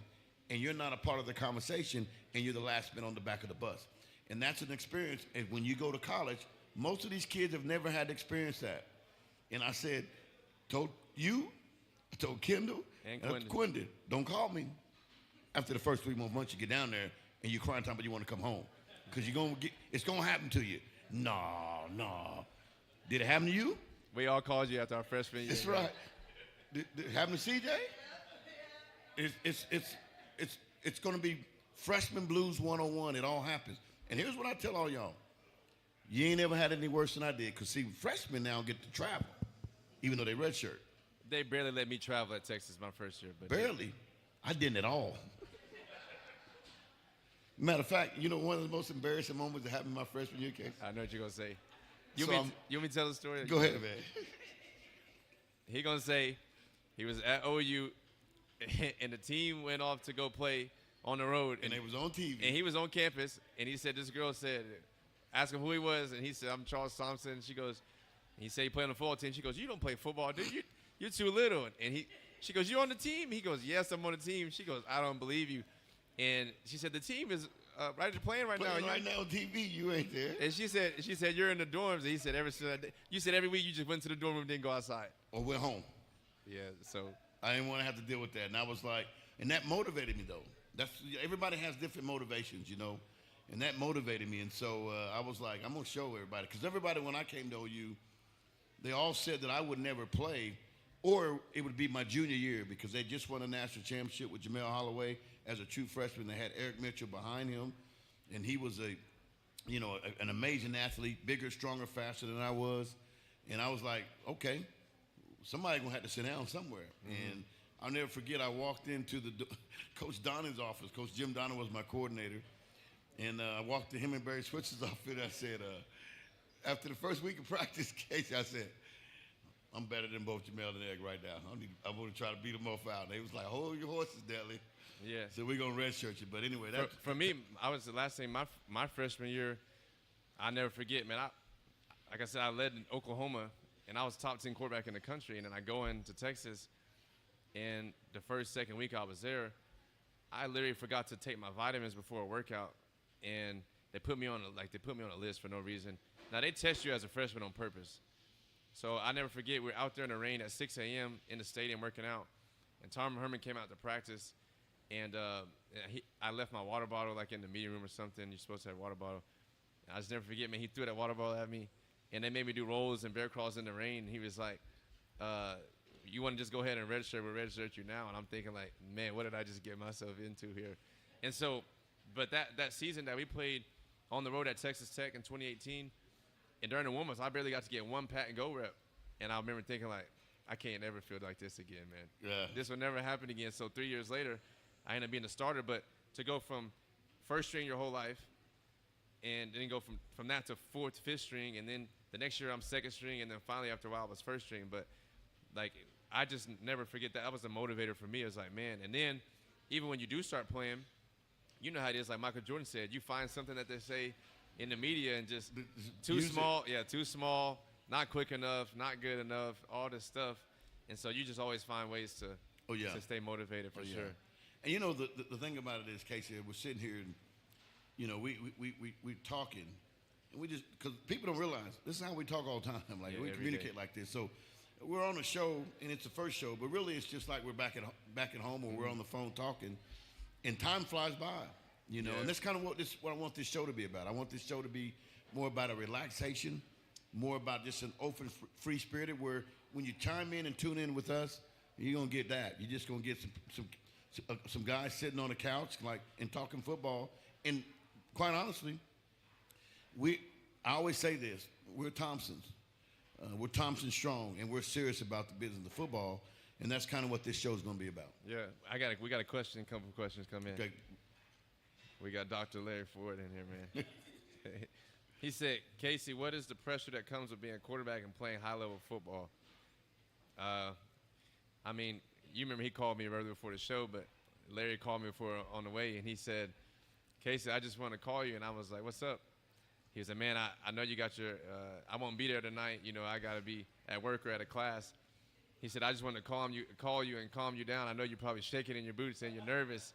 Speaker 1: and you're not a part of the conversation and you're the last man on the back of the bus. And that's an experience. And when you go to college, most of these kids have never had to experience that. And I said, told Kendall
Speaker 2: and
Speaker 1: Quindon, don't call me after the first 3 more months you get down there and you're crying time, but you want to come home. Because it's going to happen to you. No. Did it happen to you?
Speaker 2: We all called you after our freshman year.
Speaker 1: That's right. Did it happen to CJ? It's going to be freshman blues 101. It all happens. And here's what I tell all y'all. You ain't ever had any worse than I did. Because, see, freshmen now get to travel, even though they redshirt.
Speaker 2: They barely let me travel at Texas my first year. But
Speaker 1: barely? I didn't at all. Matter of fact, one of the most embarrassing moments that happened my freshman year, Casey?
Speaker 2: I know what you're going to say. You want me to tell the story?
Speaker 1: Go ahead, man.
Speaker 2: He going to say he was at OU, and the team went off to go play on the road.
Speaker 1: And they was on TV.
Speaker 2: And he was on campus, and he said, this girl said, ask him who he was, and he said, I'm Charles Thompson. And she goes, he said he played on the football team. She goes, you don't play football, dude. You're too little. And she goes, you on the team? He goes, yes, I'm on the team. She goes, I don't believe you. And she said, the team is playing right now.
Speaker 1: Right now on TV, you ain't there.
Speaker 2: And she said, you're in the dorms. And he said, you said every week you just went to the dorm room and didn't go outside.
Speaker 1: Or went home.
Speaker 2: Yeah, so.
Speaker 1: I didn't want to have to deal with that. And I was like, and that motivated me, though. Everybody has different motivations, and that motivated me. And so I was like, I'm going to show everybody. Because everybody, when I came to OU, they all said that I would never play, or it would be my junior year because they just won a national championship with Jamel Holloway as a true freshman. They had Eric Mitchell behind him, and he was an amazing athlete, bigger, stronger, faster than I was. And I was like, okay, somebody going to have to sit down somewhere. And I'll never forget, I walked into Coach Donnin's office. Coach Jim Donnin was my coordinator. And I walked to him and Barry Switzer's office, and I said, after the first week of practice, Casey, I said, I'm better than both Jamel and Eric right now. I want to try to beat them both out. And they was like, hold your horses, Dudley.
Speaker 2: Yeah.
Speaker 1: So we're going to redshirt you. But anyway.
Speaker 2: For me, I was the last thing, my freshman year, I'll never forget, man. Like I said, I led in Oklahoma, and I was top 10 quarterback in the country. And then I go into Texas, and the second week I was there, I literally forgot to take my vitamins before a workout. And they put me on a list for no reason. Now, they test you as a freshman on purpose. So I never forget, we're out there in the rain at 6 a.m. in the stadium working out. And Tom Herman came out to practice. And I left my water bottle like in the meeting room or something. You're supposed to have a water bottle. And I just never forget, man, he threw that water bottle at me. And they made me do rolls and bear crawls in the rain. And he was like, you want to just go ahead and redshirt? We'll redshirt you now. And I'm thinking like, man, what did I just get myself into here? And so, but that season that we played on the road at Texas Tech in 2018, and during the warm-ups, I barely got to get one pat and go rep. And I remember thinking like, I can't ever feel like this again, man.
Speaker 1: Yeah. This
Speaker 2: will never happen again. So 3 years later, I ended up being a starter. But to go from first string your whole life, and then go from that to fourth, fifth string, and then the next year I'm second string, and then finally after a while I was first string. But like, I just never forget that. That was a motivator for me. It was like, man. And then even when you do start playing, you know how it is. Like Michael Jordan said, you find something that they say in the media and just too small, not quick enough, not good enough, all this stuff. And so you just always find ways to stay motivated for sure.
Speaker 1: And you know, the thing about it is, Casey, we're sitting here and, you know, we talking, and we just, because people don't realize this is how we talk all the time. Like,
Speaker 2: Yeah,
Speaker 1: we
Speaker 2: every
Speaker 1: communicate
Speaker 2: day.
Speaker 1: like this. So we're on a show, and it's the first show, but really it's just like we're back at home, or we're on the phone talking, and time flies by, you know.
Speaker 2: Yeah.
Speaker 1: And that's kind of what I want this show to be about. I want this show to be more about a relaxation, more about just an open, free spirited, where when you chime in and tune in with us, you're gonna get that. You're just gonna get some guys sitting on the couch, like, and talking football. And quite honestly, I always say this: we're Thompsons. We're Thompson strong, and we're serious about the business of football, and that's kind of what this show is going to be about.
Speaker 2: Yeah, we got a couple questions come in.
Speaker 1: Okay.
Speaker 2: We got Dr. Larry Ford in here, man. He said, Casey, what is the pressure that comes with being a quarterback and playing high-level football? I mean, you remember he called me right before the show, but Larry called me on the way, and he said, Casey, I just want to call you. And I was like, what's up? He was like, man, I know you got your I won't be there tonight. You know, I got to be at work or at a class. He said, I just wanted to call you and calm you down. I know you're probably shaking in your boots and you're nervous.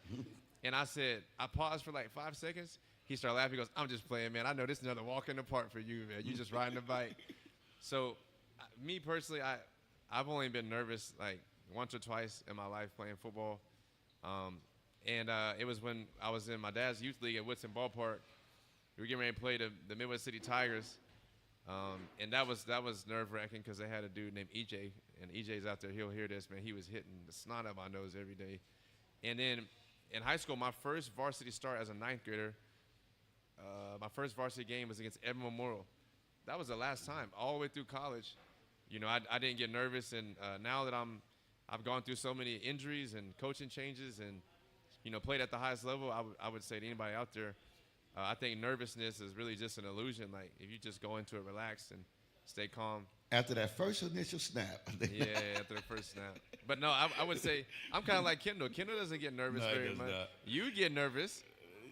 Speaker 2: And I said, I paused for like 5 seconds. He started laughing. He goes, I'm just playing, man. I know this is another walk in the park for you, man. You just riding the bike. So me personally, I've only been nervous like once or twice in my life playing football. And it was when I was in my dad's youth league at Woodson Ballpark. We were getting ready to play the Midwest City Tigers. And that was nerve-wracking because they had a dude named EJ. And EJ's out there. He'll hear this, man. He was hitting the snot out of my nose every day. And then in high school, my first varsity start as a ninth grader, my first varsity game was against Evan Memorial. That was the last time, all the way through college. You know, I didn't get nervous, and now that I've gone through so many injuries and coaching changes and, you know, played at the highest level, I would say to anybody out there, I think nervousness is really just an illusion. Like, if you just go into it relaxed and stay calm.
Speaker 1: After that first initial snap.
Speaker 2: Yeah, after the first snap. But no, I would say I'm kind of like Kendall. Kendall doesn't get nervous
Speaker 1: No, he
Speaker 2: very
Speaker 1: does
Speaker 2: much.
Speaker 1: not.
Speaker 2: You get nervous,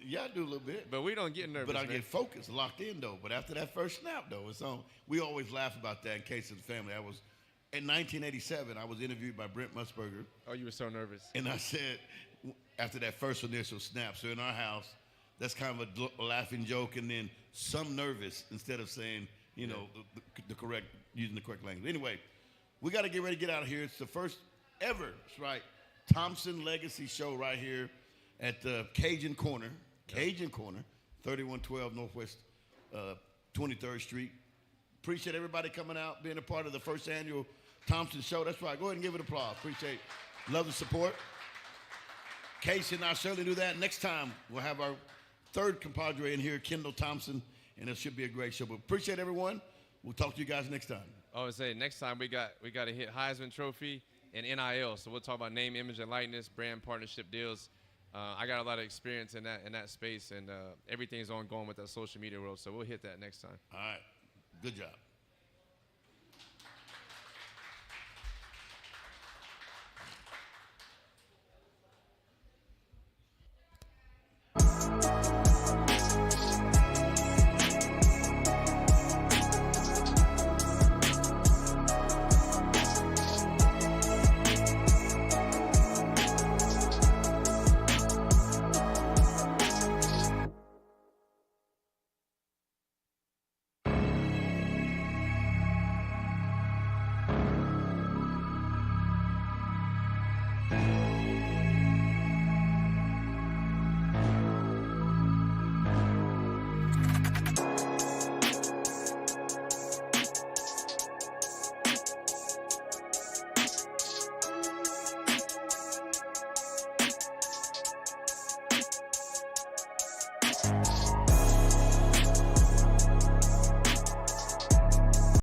Speaker 1: Yeah, I do a little bit.
Speaker 2: but we don't get nervous.
Speaker 1: But I
Speaker 2: man.
Speaker 1: get focused, locked in, though. But after that first snap, though, it's on. We always laugh about that in case of the family. In 1987, I was interviewed by Brent Musburger,
Speaker 2: Oh, you were so nervous.
Speaker 1: and I said, after that first initial snap, so in our house, that's kind of a laughing joke, and then some nervous instead of saying, you know, using the correct language. Anyway, we got to get ready to get out of here. It's the first ever, that's right, Thompson Legacy show right here at the Cajun Corner, 3112 Northwest 23rd Street. Appreciate everybody coming out, being a part of the first annual Thompson show. That's right. Go ahead and give it applause. Appreciate it. Love the support. Casey and I certainly do that. Next time, we'll have our third compadre in here, Kendall Thompson, and it should be a great show. But appreciate everyone. We'll talk to you guys next time.
Speaker 2: I would say next time we got to hit Heisman Trophy and NIL. So we'll talk about name, image, and likeness, brand partnership deals. I got a lot of experience in that space, and everything's ongoing with that social media world. So we'll hit that next time.
Speaker 1: All right. Good job.